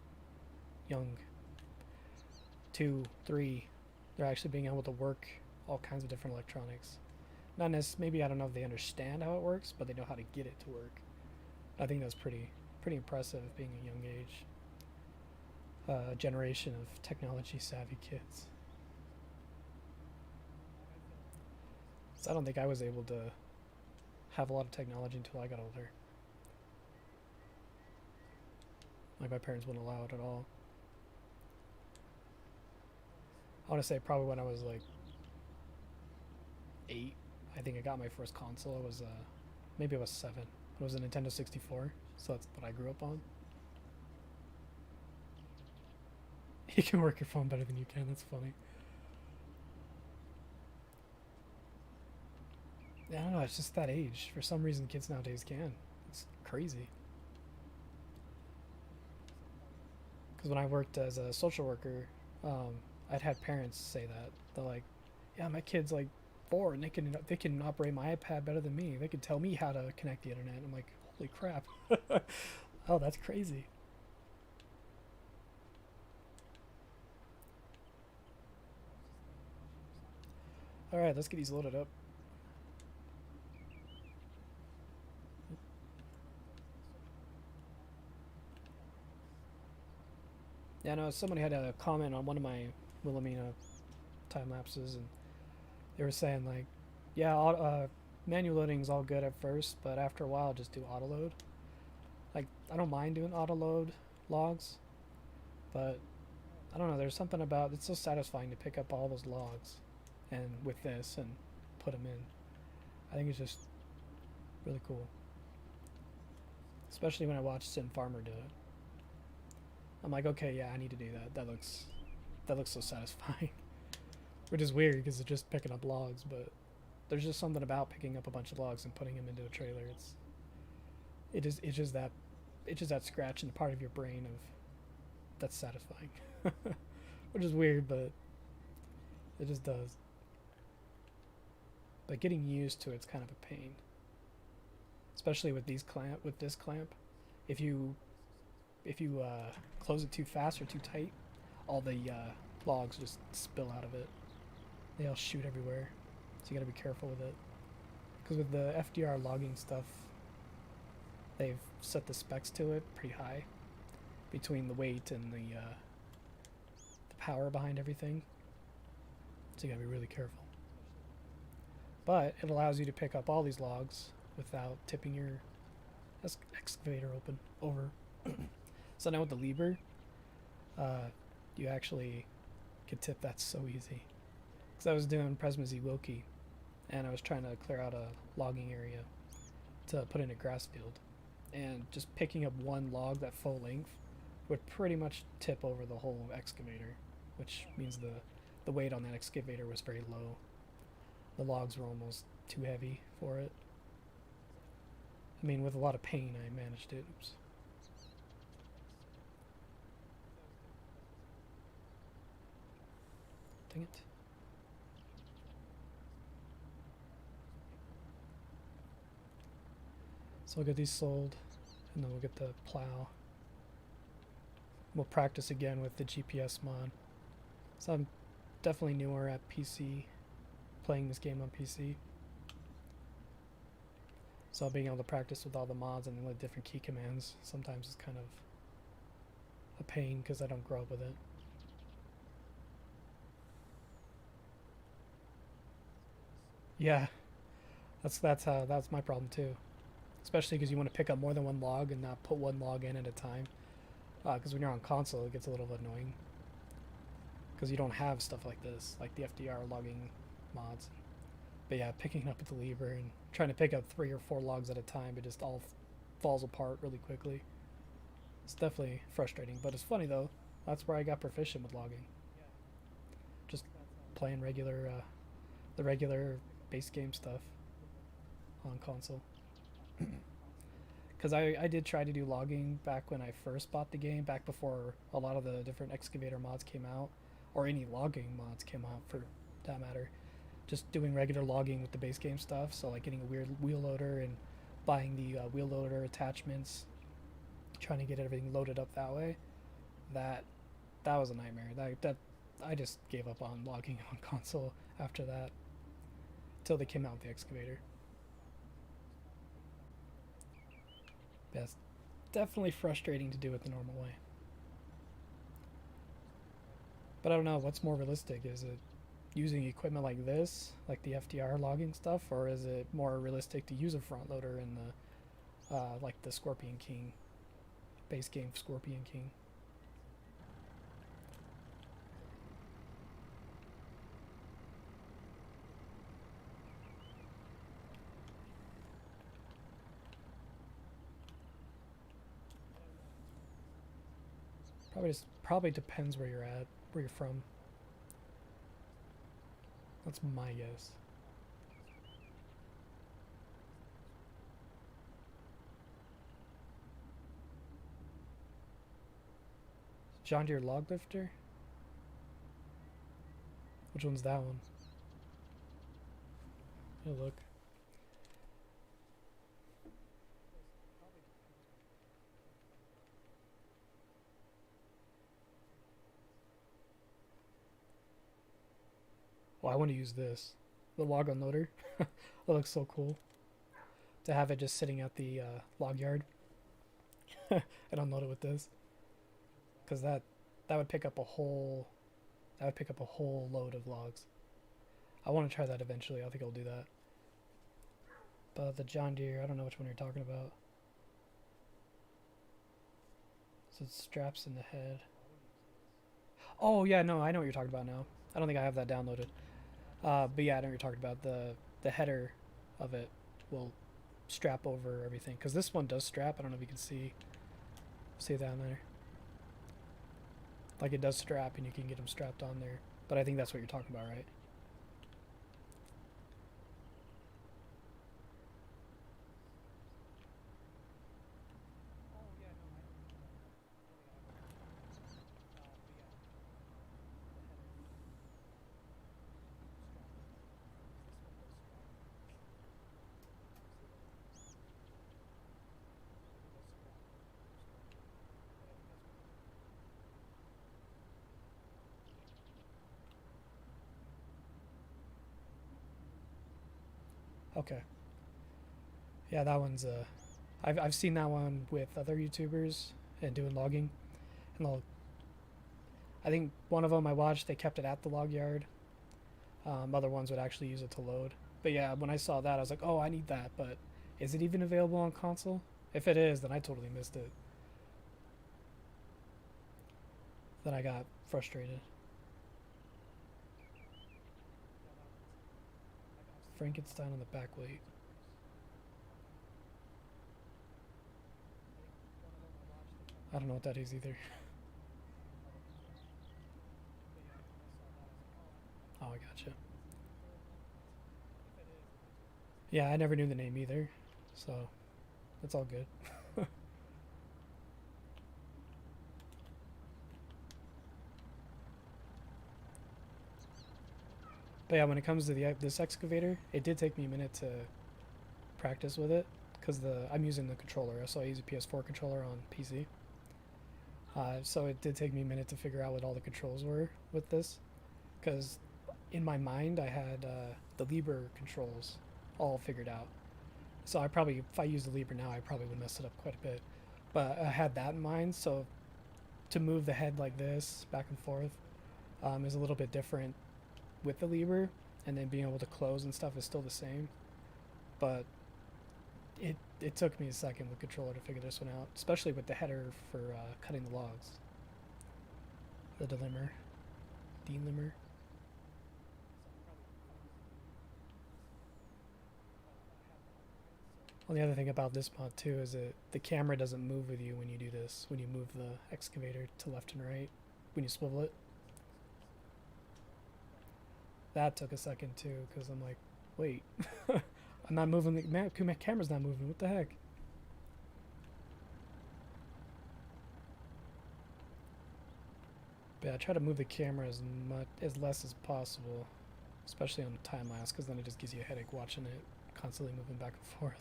young, 2, 3, they're actually being able to work all kinds of different electronics. Not necessarily, maybe I don't know if they understand how it works, but they know how to get it to work. I think that's pretty impressive being a young age. A generation of technology savvy kids. So I don't think I was able to have a lot of technology until I got older. Like my parents wouldn't allow it at all. I want to say probably when I was like 8, I think I got my first console. It was maybe I was 7. It was a Nintendo 64, so that's what I grew up on. You can work your phone better than you can. That's funny. I don't know, it's just that age. For some reason, kids nowadays can. It's crazy. Because when I worked as a social worker, I'd had parents say that. They're like, "Yeah, my kid's like 4, and they can operate my iPad better than me. They can tell me how to connect the internet." I'm like, "Holy crap! Oh, that's crazy." All right, let's get these loaded up. Yeah, no, somebody had a comment on one of my Willamina time lapses, and they were saying like, yeah, manual loading is all good at first, but after a while, just do auto load. Like, I don't mind doing auto load logs, but I don't know. There's something about it's so satisfying to pick up all those logs, and with this and put them in. I think it's just really cool, especially when I watch Sin Farmer do it. I'm like, okay, yeah, I need to do that. That looks so satisfying, which is weird because it's just picking up logs, but there's just something about picking up a bunch of logs and putting them into a trailer. It's just that scratch in the part of your brain of that's satisfying, which is weird, but it just does. But getting used to it's kind of a pain, especially with this clamp. If you close it too fast or too tight, all the logs just spill out of it. They all shoot everywhere, so you got to be careful with it. Because with the FDR logging stuff, they've set the specs to it pretty high between the weight and the power behind everything. So you got to be really careful. But it allows you to pick up all these logs without tipping your excavator over. So now with the lever, you actually could tip that so easy. Because I was doing Presmazy Wilkie, and I was trying to clear out a logging area to put in a grass field. And just picking up one log that full length would pretty much tip over the whole excavator, which means the weight on that excavator was very low. The logs were almost too heavy for it. I mean, with a lot of pain, I managed it. Oops. Dang it. So I'll get these sold, and then we'll get the plow. We'll practice again with the GPS mod. So I'm definitely newer at PC, playing this game on PC. So being able to practice with all the mods and the different key commands sometimes is kind of a pain because I don't grow up with it. Yeah, that's my problem too. Especially because you want to pick up more than one log and not put one log in at a time. Because when you're on console, it gets a little annoying. Because you don't have stuff like this, like the FDR logging mods. But yeah, picking up with the lever and trying to pick up 3 or 4 logs at a time, it just all falls apart really quickly. It's definitely frustrating, but it's funny though. That's where I got proficient with logging. Just playing the regular base game stuff on console. Because I did try to do logging back when I first bought the game, back before a lot of the different excavator mods came out, or any logging mods came out for that matter. Just doing regular logging with the base game stuff, so like getting a weird wheel loader and buying the wheel loader attachments, trying to get everything loaded up that way. That that was a nightmare. That I just gave up on logging on console after that, until they came out with the excavator. That's definitely frustrating to do it the normal way. But I don't know what's more realistic. Is it using equipment like this, like the FDR logging stuff, or is it more realistic to use a front loader in the like the Scorpion King base game Scorpion King? Probably depends where you're at, where you're from. That's my guess. John Deere log lifter? Which one's that one? Oh, look. Well, I want to use this. The log unloader. That looks so cool. To have it just sitting at the log yard and unload it with this. Because that would pick up a whole load of logs. I want to try that eventually. I think I'll do that. But the John Deere, I don't know which one you're talking about. So it straps in the head. Oh yeah, no, I know what you're talking about now. I don't think I have that downloaded. But yeah, I know what you're talking about. The header of it will strap over everything. Because this one does strap. I don't know if you can see down there. Like it does strap and you can get them strapped on there. But I think that's what you're talking about, right? Okay. Yeah, that one's I've seen that one with other YouTubers and doing logging, and I think one of them I watched, they kept it at the log yard. Other ones would actually use it to load. But yeah, when I saw that, I was like, oh, I need that. But is it even available on console? If it is, then I totally missed it. Then I got frustrated. Frankenstein on the back weight. I don't know what that is either. Oh, I gotcha. Yeah, I never knew the name either, so that's all good. But yeah, when it comes to this excavator, it did take me a minute to practice with it because I'm using the controller, so I use a PS4 controller on PC. So it did take me a minute to figure out what all the controls were with this, because in my mind I had the lever controls all figured out. So I probably, if I use the lever now, I probably would mess it up quite a bit. But I had that in mind, so to move the head like this back and forth is a little bit different with the lever, and then being able to close and stuff is still the same. But it took me a second with controller to figure this one out, especially with the header for cutting the logs. The delimber. Well, the other thing about this mod too is that the camera doesn't move with you when you do this, when you move the excavator to left and right, when you swivel it. That took a second too, because I'm like, wait, I'm not moving, my camera's not moving, what the heck? But yeah, I try to move the camera as less as possible, especially on the time lapse, because then it just gives you a headache watching it constantly moving back and forth.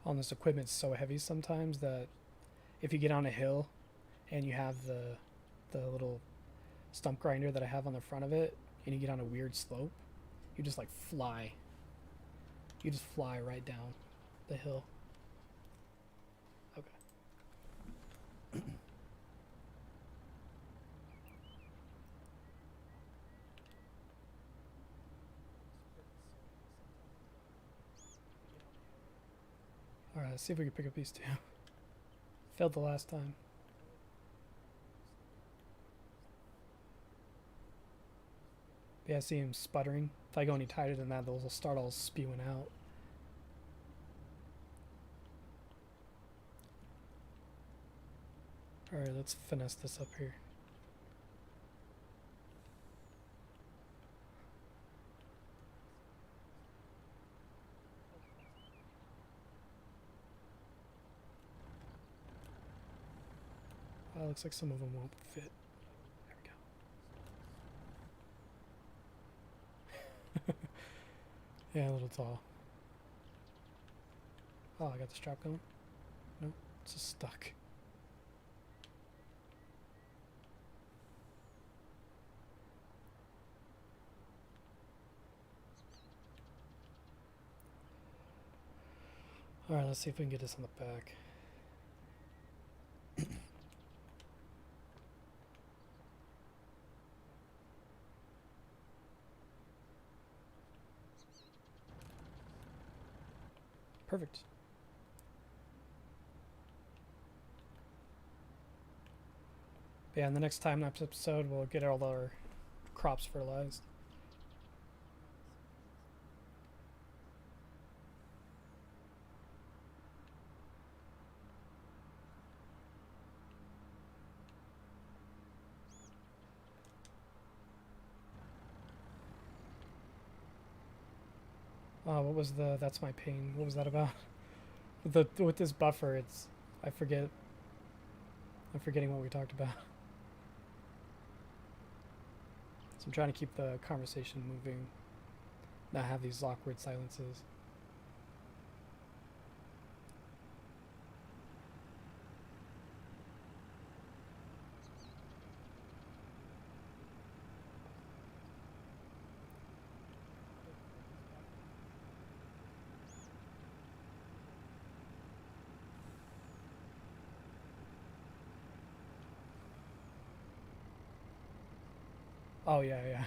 On this equipment's so heavy sometimes that if you get on a hill and you have the little stump grinder that I have on the front of it and you get on a weird slope, you just like fly. You just fly right down the hill. Okay. Alright, let's see if we can pick up these two. Failed the last time. But yeah, I see him sputtering. If I go any tighter than that, those will start all spewing out. Alright, let's finesse this up here. Looks like some of them won't fit. There we go. Yeah, a little tall. Oh, I got the strap going? Nope, it's just stuck. Alright, let's see if we can get this on the back. Perfect. But yeah, in the next time-lapse episode, we'll get all our crops fertilized. What was the That's My Pain? What was that about? With this buffer, it's I'm forgetting what we talked about. So I'm trying to keep the conversation moving, not have these awkward silences. Oh yeah, yeah.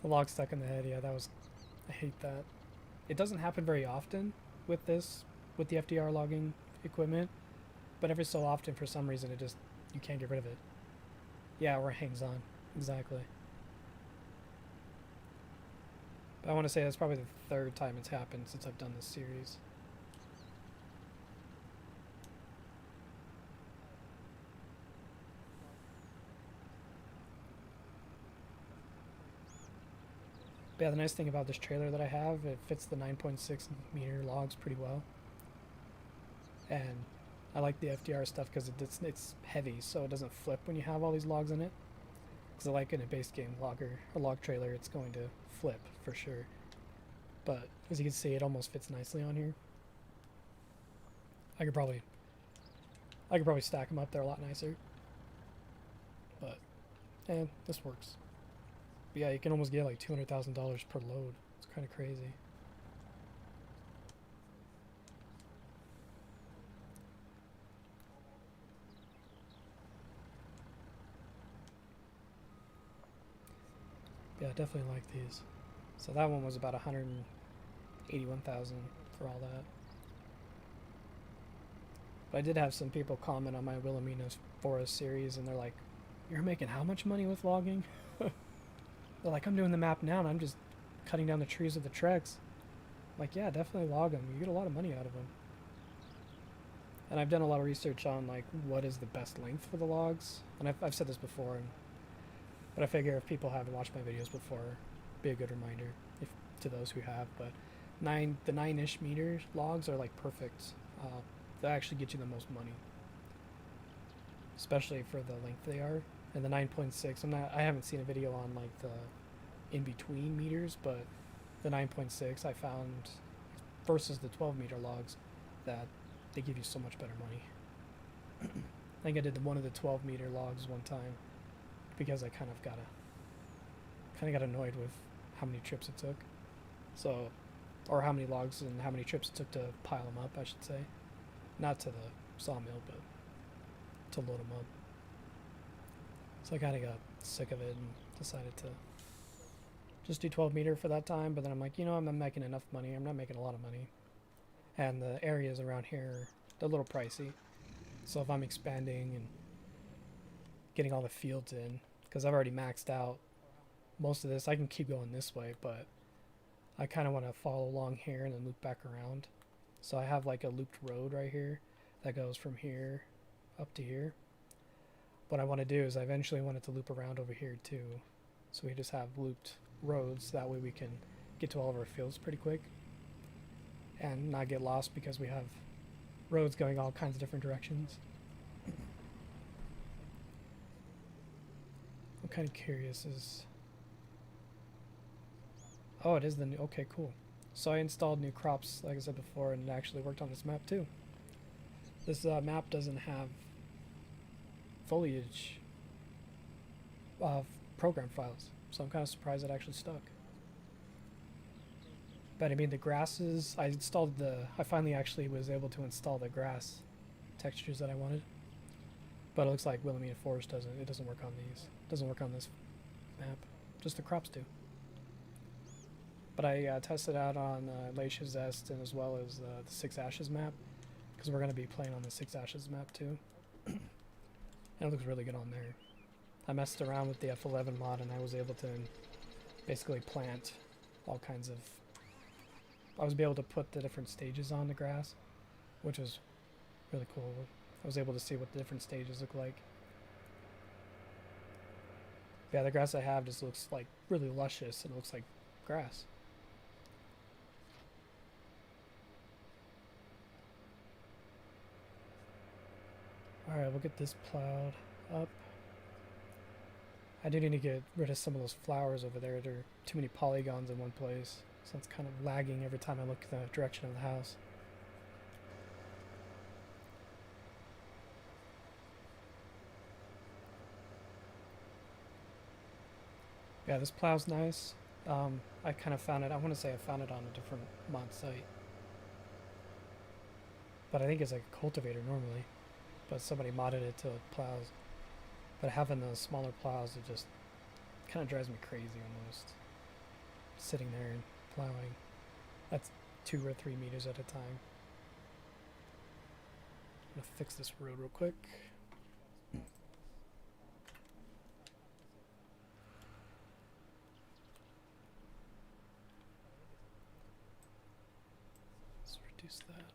The log stuck in the head. Yeah, I hate that. It doesn't happen very often with with the FDR logging equipment, but every so often, for some reason, you can't get rid of it. Yeah, or it hangs on. Exactly. But I want to say that's probably the third time it's happened since I've done this series. But yeah, the nice thing about this trailer that I have, it fits the 9.6 meter logs pretty well. And I like the FDR stuff because it's heavy, so it doesn't flip when you have all these logs in it. Because I like in a base game log trailer, it's going to flip for sure. But as you can see, it almost fits nicely on here. I could probably stack them up there a lot nicer. But, this works. But yeah, you can almost get like $200,000 per load. It's kind of crazy. Yeah, I definitely like these. So that one was about 181,000 for all that. But I did have some people comment on my Willamina Forest series, and they're like, "You're making how much money with logging?" They're like, "I'm doing the map now, and I'm just cutting down the trees with the Trex." I'm like, yeah, definitely log them. You get a lot of money out of them. And I've done a lot of research on like what is the best length for the logs, and I've said this before, but I figure if people haven't watched my videos before, it'd be a good reminder if to those who have. But the 9-ish meter logs are like perfect. They actually get you the most money, especially for the length they are. And the 9.6, I haven't seen a video on like the in between meters, but the 9.6 I found versus the 12 meter logs that they give you so much better money. I think I did one of the 12 meter logs one time because I kind of got annoyed with how many trips it took. So, or how many logs and how many trips it took to pile them up, I should say. Not to the sawmill, but to load them up. So I kind of got sick of it and decided to just do 12 meter for that time. But then I'm like, I'm not making enough money. I'm not making a lot of money. And the areas around here, they're a little pricey. So if I'm expanding and getting all the fields in, because I've already maxed out most of this, I can keep going this way, but I kind of want to follow along here and then loop back around. So I have like a looped road right here that goes from here up to here. what I want to do is I eventually want it to loop around over here too. So we just have looped roads. That way we can get to all of our fields pretty quick. And not get lost because we have roads going all kinds of different directions. I'm kind of curious is... Oh, it is the new... Okay, cool. So I installed new crops, like I said before, and it actually worked on this map too. This map doesn't have foliage program files, so I'm kind of surprised it actually stuck. But I mean, the grasses, I finally actually was able to install the grass textures that I wanted. But it looks like Willamina Forest doesn't work on these. Doesn't work on this map. Just the crops do. But I tested out on Lacia Zest and as well as the Six Ashes map, because we're going to be playing on the Six Ashes map too. And it looks really good on there. I messed around with the F11 mod and I was able to basically plant all kinds of... I was able to put the different stages on the grass, which was really cool. I was able to see what the different stages look like. Yeah, the grass I have just looks like really luscious and looks like grass. Alright, we'll get this plowed up. I do need to get rid of some of those flowers over there. There are too many polygons in one place. So it's kind of lagging every time I look in the direction of the house. Yeah, this plow's nice. I kind of found it, I want to say I found it on a different mod site. But I think it's like a cultivator normally. But somebody modded it to plows. But having those smaller plows, it just kind of drives me crazy almost. Sitting there and plowing. That's 2 or 3 meters at a time. I'm gonna fix this road real quick. Let's reduce that.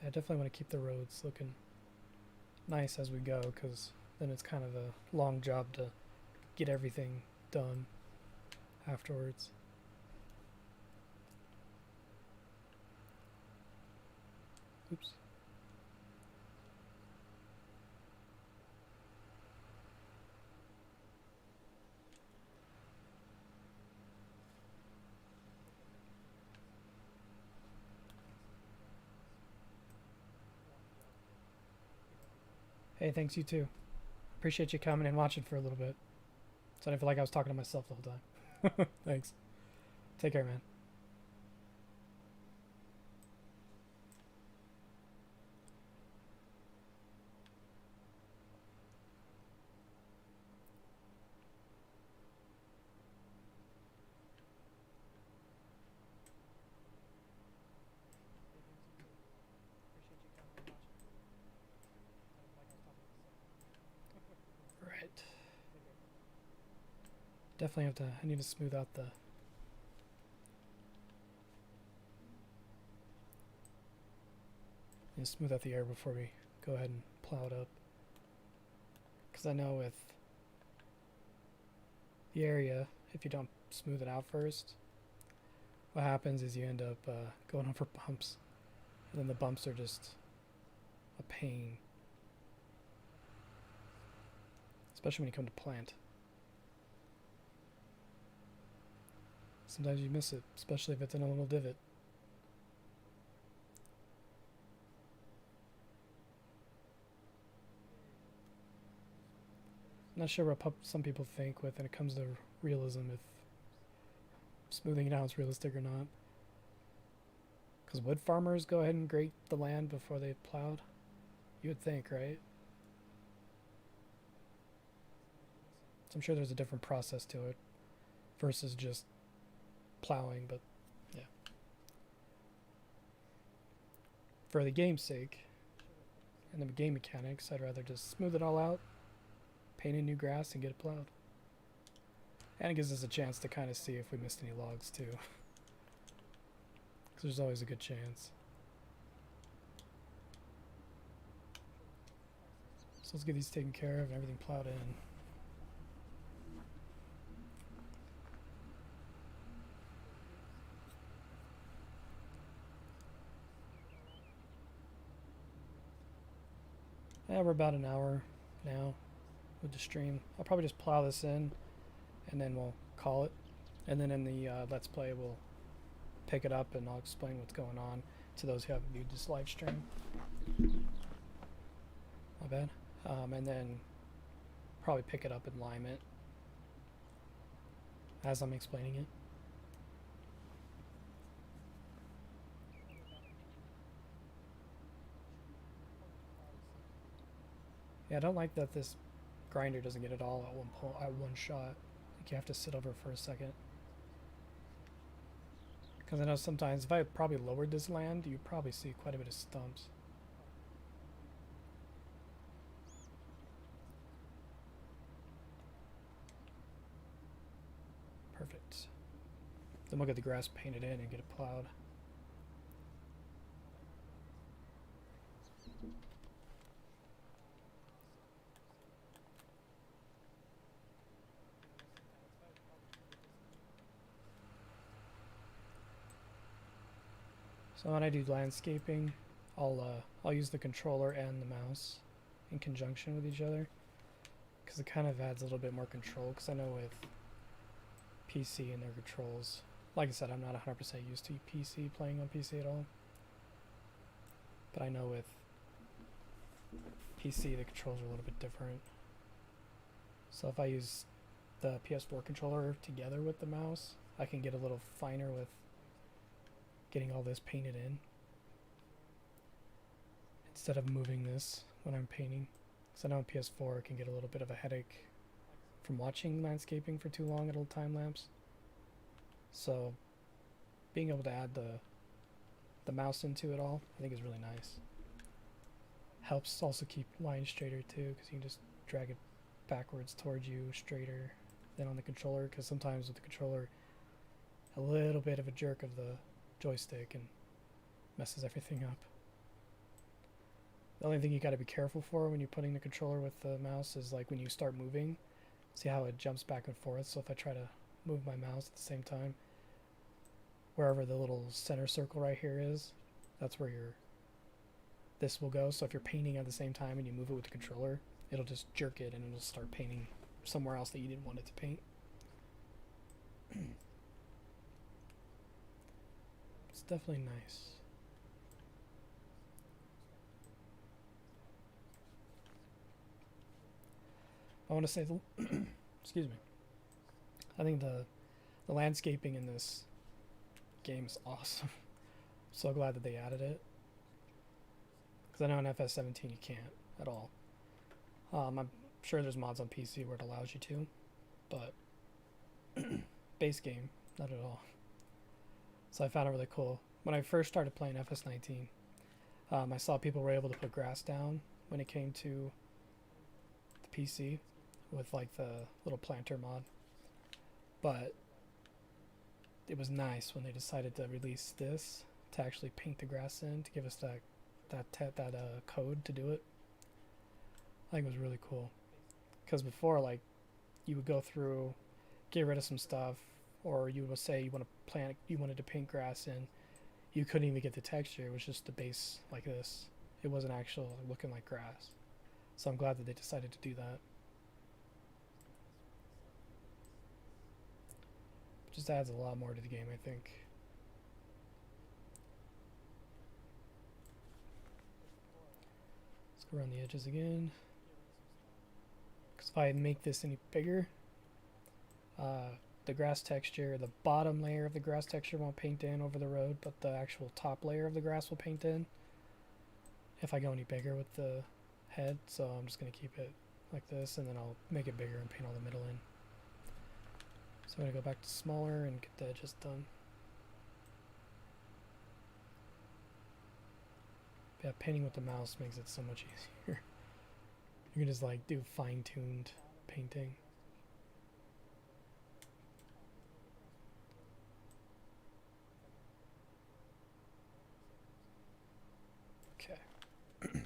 I definitely want to keep the roads looking nice as we go, because then it's kind of a long job to get everything done afterwards. Oops. Hey, thanks, you too. Appreciate you coming and watching for a little bit. So I didn't feel like I was talking to myself the whole time. Thanks. Take care, man. Right. Definitely have to, I need to smooth out the... smooth out the air before we go ahead and plow it up. Because I know with the area, if you don't smooth it out first, what happens is you end up going over bumps. And then the bumps are just a pain. Especially when you come to plant. Sometimes you miss it, especially if it's in a little divot. I'm not sure what some people think when it comes to realism, if smoothing it out is realistic or not. Because wood farmers go ahead and grate the land before they've plowed? You would think, right? So I'm sure there's a different process to it versus just plowing, but yeah. For the game's sake and the game mechanics, I'd rather just smooth it all out, paint in new grass, and get it plowed. And it gives us a chance to kind of see if we missed any logs too. because there's always a good chance. So let's get these taken care of and everything plowed in. Yeah, we're about an hour now with the stream. I'll probably just plow this in and then we'll call it. And then in the Let's Play, we'll pick it up and I'll explain what's going on to those who haven't viewed this live stream. My bad. And then probably pick it up and lime it as I'm explaining it. Yeah, I don't like that this grinder doesn't get it all at one shot. Like you have to sit over for a second. Because I know sometimes if I probably lowered this land, you'd probably see quite a bit of stumps. Perfect. Then we'll get the grass painted in and get it plowed. So when I do landscaping, I'll use the controller and the mouse in conjunction with each other, because it kind of adds a little bit more control. Because I know with PC and their controls, like I said, I'm not 100% used to PC, playing on PC at all. But I know with PC the controls are a little bit different. So if I use the PS4 controller together with the mouse, I can get a little finer with getting all this painted in instead of moving this when I'm painting. Because I know on PS4 it can get a little bit of a headache from watching landscaping for too long at a time lapse. So being able to add the mouse into it all, I think is really nice. Helps also keep lines straighter too, because you can just drag it backwards towards you straighter than on the controller, because sometimes with the controller a little bit of a jerk of the joystick and messes everything up. The only thing you got to be careful for when you're putting the controller with the mouse is like when you start moving, see how it jumps back and forth. So if I try to move my mouse at the same time, wherever the little center circle right here is, that's where this will go. So if you're painting at the same time and you move it with the controller, it'll just jerk it and it'll start painting somewhere else that you didn't want it to paint. It's definitely nice. I want to say excuse me. I think the landscaping in this game is awesome. So glad that they added it. Because I know in FS17 you can't at all. I'm sure there's mods on PC where it allows you to, but base game, not at all. So I found it really cool. When I first started playing FS19, I saw people were able to put grass down when it came to the PC with like the little planter mod. But it was nice when they decided to release this to actually paint the grass in to give us that code to do it. I think it was really cool. Because before, like, you would go through, get rid of some stuff, or you would say you wanted to paint grass in, you couldn't even get the texture. It was just the base like this. It wasn't actual looking like grass. So I'm glad that they decided to do that. It just adds a lot more to the game, I think. Let's go around the edges again. Because if I make this any bigger, the grass texture, the bottom layer of the grass texture won't paint in over the road, but the actual top layer of the grass will paint in if I go any bigger with the head. So I'm just going to keep it like this, and then I'll make it bigger and paint all the middle in. So I'm going to go back to smaller and get the edges done. Yeah, painting with the mouse makes it so much easier. You can just like do fine-tuned painting. Make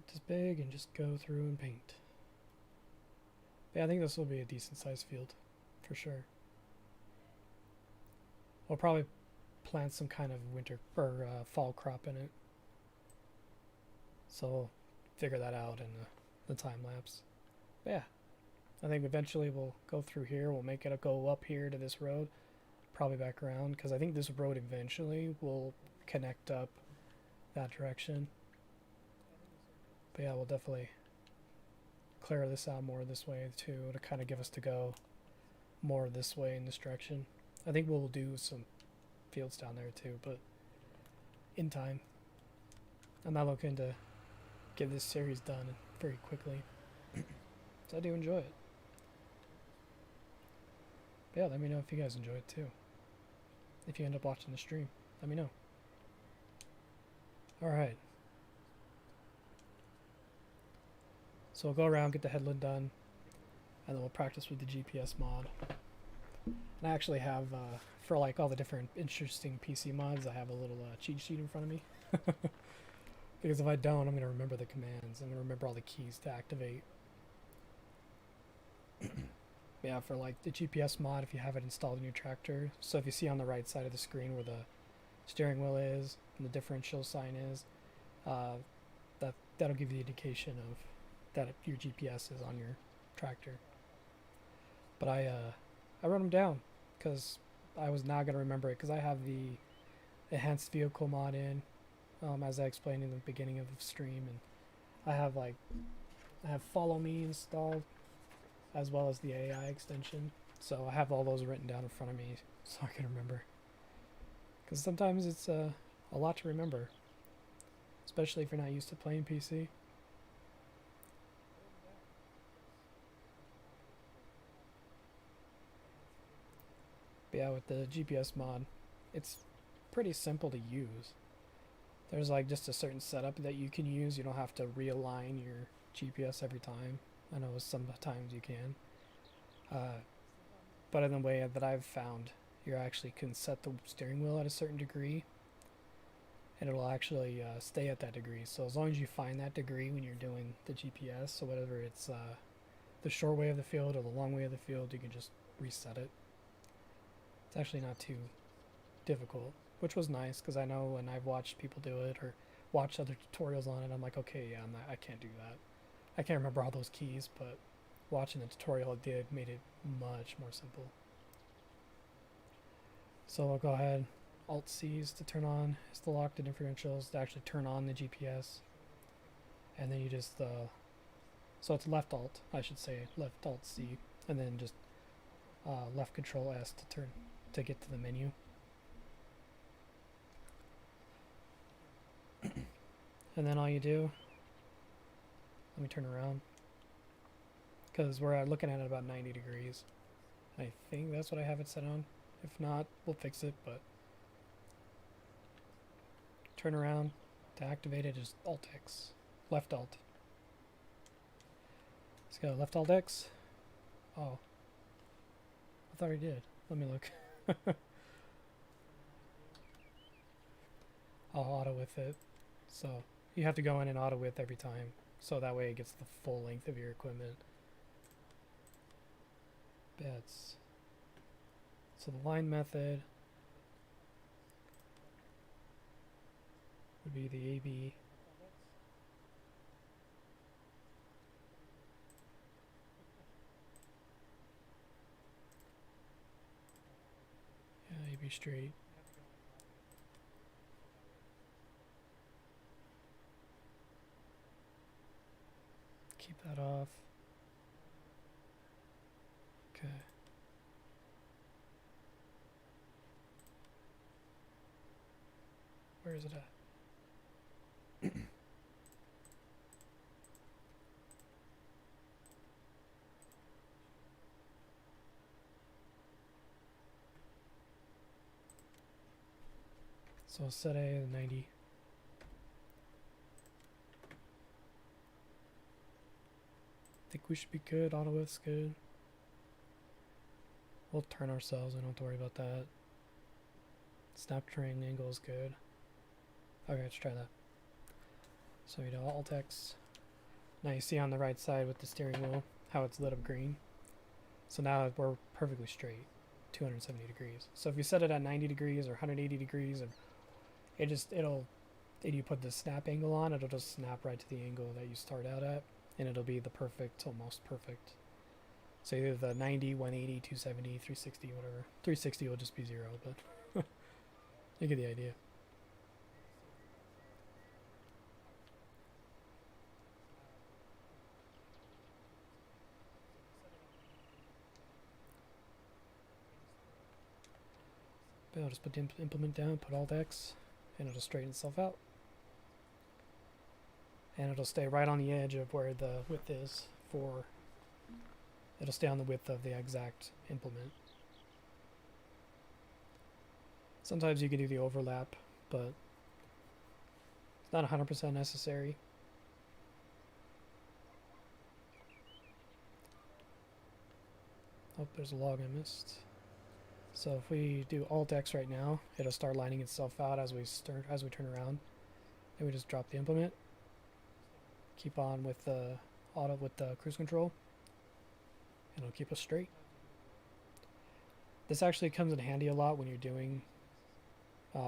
this big and just go through and paint. But yeah, I think this will be a decent sized field for sure. We'll probably plant some kind of winter or fall crop in it. So we'll figure that out in the time lapse. But yeah, I think eventually we'll go through here. We'll make it go up here to this road, probably back around, because I think this road eventually will connect up that direction. But yeah, we'll definitely clear this out more this way too, to kind of give us to go more this way in this direction. I think we'll do some fields down there too, but in time. I'm not looking to get this series done very quickly. So I do enjoy it. But yeah, let me know if you guys enjoy it too. If you end up watching the stream, let me know. Alright. So we'll go around, get the headland done, and then we'll practice with the GPS mod. And I actually have, for like all the different interesting PC mods, I have a little cheat sheet in front of me. Because if I don't, I'm going to remember the commands. I'm going to remember all the keys to activate. Yeah, for like the GPS mod, if you have it installed in your tractor. So if you see on the right side of the screen where the steering wheel is and the differential sign is, that'll give you the indication of that your GPS is on your tractor. But I wrote them down because I was not going to remember it, because I have the enhanced vehicle mod in, as I explained in the beginning of the stream, and I have follow me installed, as well as the AI extension. So I have all those written down in front of me so I can remember, because sometimes it's a lot to remember, especially if you're not used to playing PC. But yeah, with the GPS mod, it's pretty simple to use. There's like just a certain setup that you can use. You don't have to realign your GPS every time. I know sometimes you can. But in the way that I've found, you actually can set the steering wheel at a certain degree, and it'll actually stay at that degree. So as long as you find that degree when you're doing the GPS, so whether it's the short way of the field or the long way of the field, you can just reset it. It's actually not too difficult, which was nice, because I know when I've watched people do it or watched other tutorials on it, I'm like, okay, yeah, I can't do that. I can't remember all those keys, but watching the tutorial it did made it much more simple. So I'll go ahead, Alt C's to turn on, is to lock the differentials, to actually turn on the GPS, and then you just so it's left Alt, I should say, left Alt C, and then just left Control S to get to the menu. And then all you do, let me turn around, because we're looking at it about 90 degrees. I think that's what I have it set on. If not, we'll fix it, but turn around. To activate it is Alt X, left Alt. Let's go left Alt X. Oh, I thought we did. Let me look. I'll auto width it. So you have to go in and auto width every time, so that way it gets the full length of your equipment. Bets. So the line method would be the AB. Yeah, AB straight. Keep that off. Okay. Where is it at? So set A to 90. think we should be good. Auto width's good. We'll turn ourselves. We don't have to worry about that. Snap train angle is good. Okay, let's try that. So we do Alt X. Now you see on the right side with the steering wheel how it's lit up green. So now we're perfectly straight, 270 degrees. So if you set it at 90 degrees or 180 degrees, and if you put the snap angle on, it'll just snap right to the angle that you start out at, and it'll be the perfect, almost perfect. So either the 90, 180, 270, 360, whatever. 360 will just be 0, but you get the idea. But I'll just put the implement down, put Alt X, and it'll straighten itself out. And it'll stay right on the edge of where the width is for, it'll stay on the width of the exact implement. Sometimes you can do the overlap, but it's not 100% necessary. Oh, there's a log I missed. So if we do Alt X right now, it'll start lining itself out as we turn around. Then we just drop the implement. Keep on with the cruise control. And it'll keep us straight. This actually comes in handy a lot when you're doing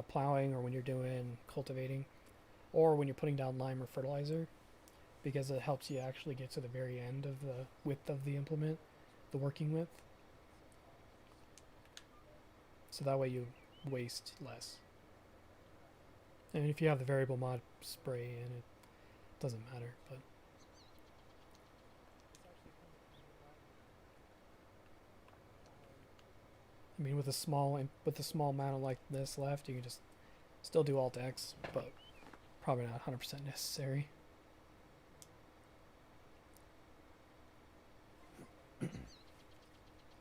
plowing, or when you're doing cultivating, or when you're putting down lime or fertilizer, because it helps you actually get to the very end of the width of the implement, the working width. So that way you waste less. And if you have the variable mod spray in, it doesn't matter, but I mean, with a small amount like this left, you can just still do Alt X, but probably not 100% necessary. But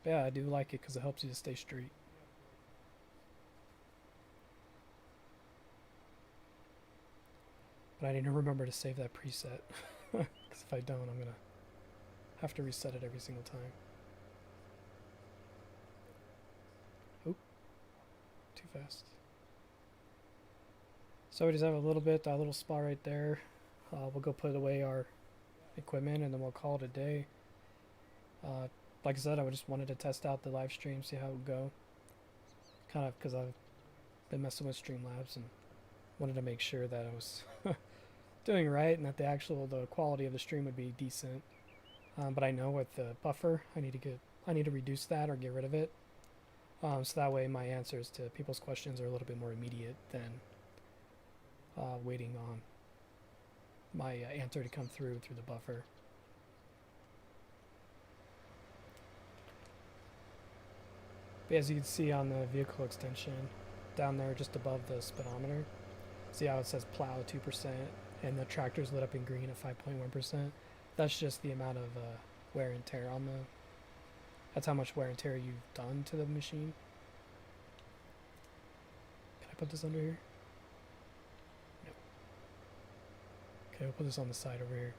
yeah, I do like it because it helps you to stay straight. But I need to remember to save that preset, because if I don't, I'm gonna have to reset it every single time. Oop, too fast. So we just have a little spot right there. We'll go put away our equipment, and then we'll call it a day. Like I said, I just wanted to test out the live stream, see how it would go. Kind of because I've been messing with Streamlabs and wanted to make sure that I was doing right and that the quality of the stream would be decent. But I know with the buffer, I need to reduce that or get rid of it. So that way my answers to people's questions are a little bit more immediate than waiting on my answer to come through the buffer. But as you can see on the vehicle extension, down there just above the speedometer, see how it says plow 2% and the tractor's lit up in green at 5.1%? That's just the amount of wear and tear on the, that's how much wear and tear you've done to the machine. Can I put this under here? No. Okay, we'll put this on the side over here.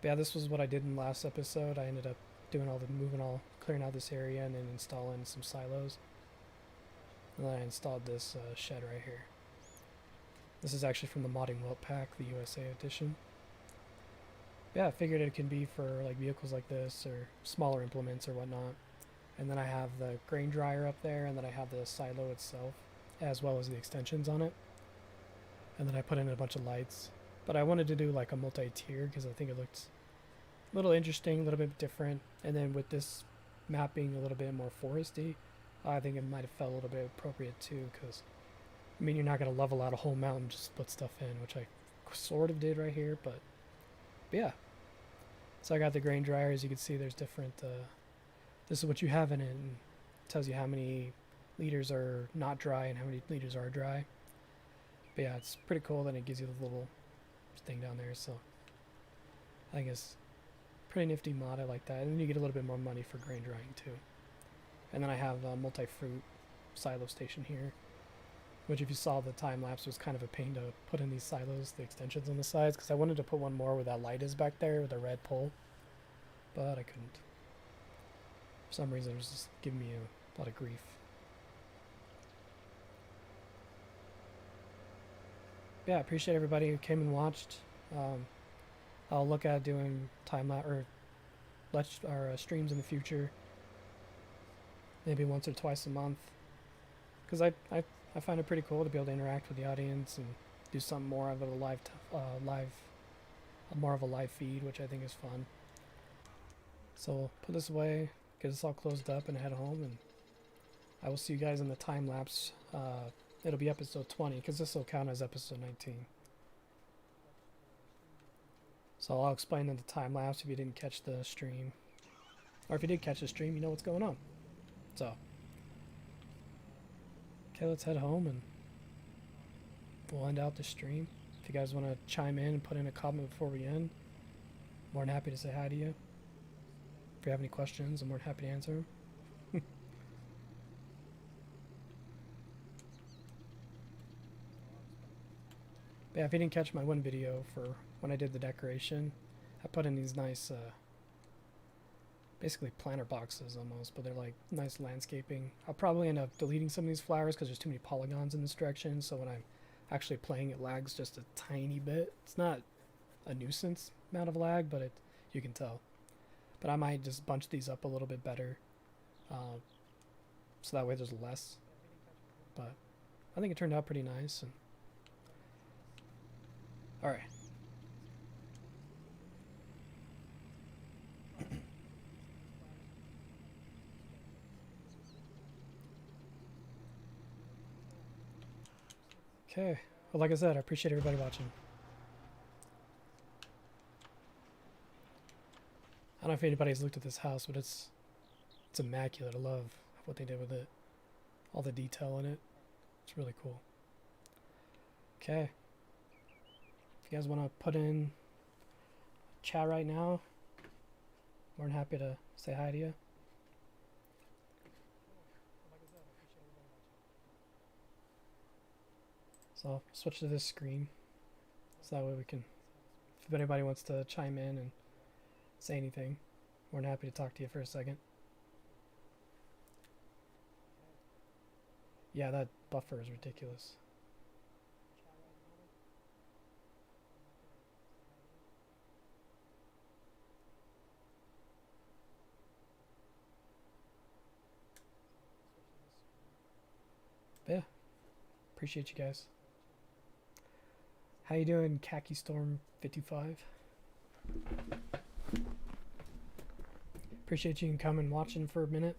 But yeah, this was what I did in the last episode. I ended up doing clearing out this area and then installing some silos. And then I installed this shed right here. This is actually from the Modding Welt Pack, the USA edition. Yeah, I figured it can be for like vehicles like this or smaller implements or whatnot. And then I have the grain dryer up there, and then I have the silo itself, as well as the extensions on it. And then I put in a bunch of lights. But I wanted to do like a multi-tier because I think it looked a little interesting, a little bit different. And then with this map being a little bit more foresty, I think it might have felt a little bit appropriate too, because I mean, you're not going to level out a whole mountain, just split stuff in, which I sort of did right here, but yeah. So I got the grain dryer. As you can see, there's different, this is what you have in it, and it tells you how many liters are not dry and how many liters are dry. But yeah, it's pretty cool. Then it gives you the little thing down there, so I think it's pretty nifty mod. I like that. And then you get a little bit more money for grain drying too. And then I have a multi-fruit silo station here. which if you saw the time lapse was kind of a pain to put in these silos, the extensions on the sides, because I wanted to put one more where that light is back there with the red pole, but I couldn't. For some reason it was just giving me a lot of grief. Yeah, I appreciate everybody who came and watched. I'll look at doing time lapse or streams in the future, maybe once or twice a month, because I find it pretty cool to be able to interact with the audience and do something more of a more of a live feed, which I think is fun. So we'll put this away, get this all closed up, and head home. And I will see you guys in the time lapse. It'll be episode 20 because this will count as episode 19. So I'll explain in the time lapse if you didn't catch the stream, or if you did catch the stream, you know what's going on. So. Okay, let's head home and we'll end out the stream. If you guys want to chime in and put in a comment before we end, more than happy to say hi to you. If you have any questions, I'm more than happy to answer them. Yeah, if you didn't catch my one video for when I did the decoration, I put in these nice, basically planter boxes almost, but they're like nice landscaping. I'll probably end up deleting some of these flowers because there's too many polygons in this direction, so when I'm actually playing it lags just a tiny bit. It's not a nuisance amount of lag, but you can tell. But I might just bunch these up a little bit better, so that way there's less. But I think it turned out pretty nice. And all right. Okay. Well, like I said, I appreciate everybody watching. I don't know if anybody's looked at this house, but it's immaculate. I love what they did with it. All the detail in it. It's really cool. Okay. If you guys want to put in chat right now, more than happy to say hi to you. So I'll switch to this screen, so that way we can, if anybody wants to chime in and say anything, more than happy to talk to you for a second. Yeah, that buffer is ridiculous. But yeah, appreciate you guys. How you doing, Khaki Storm 55? Appreciate you coming watching for a minute.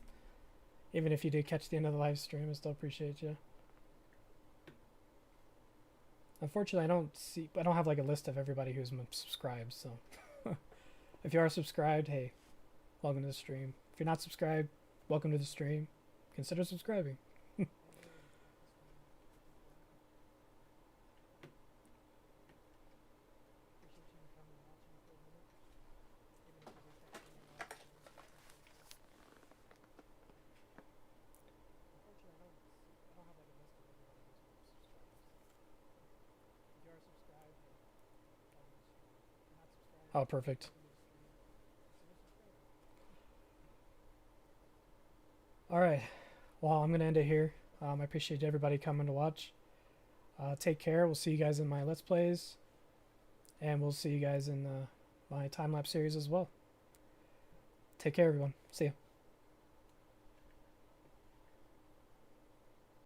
Even if you did catch the end of the live stream, I still appreciate you. Unfortunately, I don't have like a list of everybody who's subscribed, so if you are subscribed, hey, welcome to the stream. If you're not subscribed, welcome to the stream. Consider subscribing. Oh, perfect. Alright, well, I'm going to end it here. I appreciate everybody coming to watch. Take care. We'll see you guys in my Let's Plays. And we'll see you guys in my time-lapse series as well. Take care, everyone. See ya.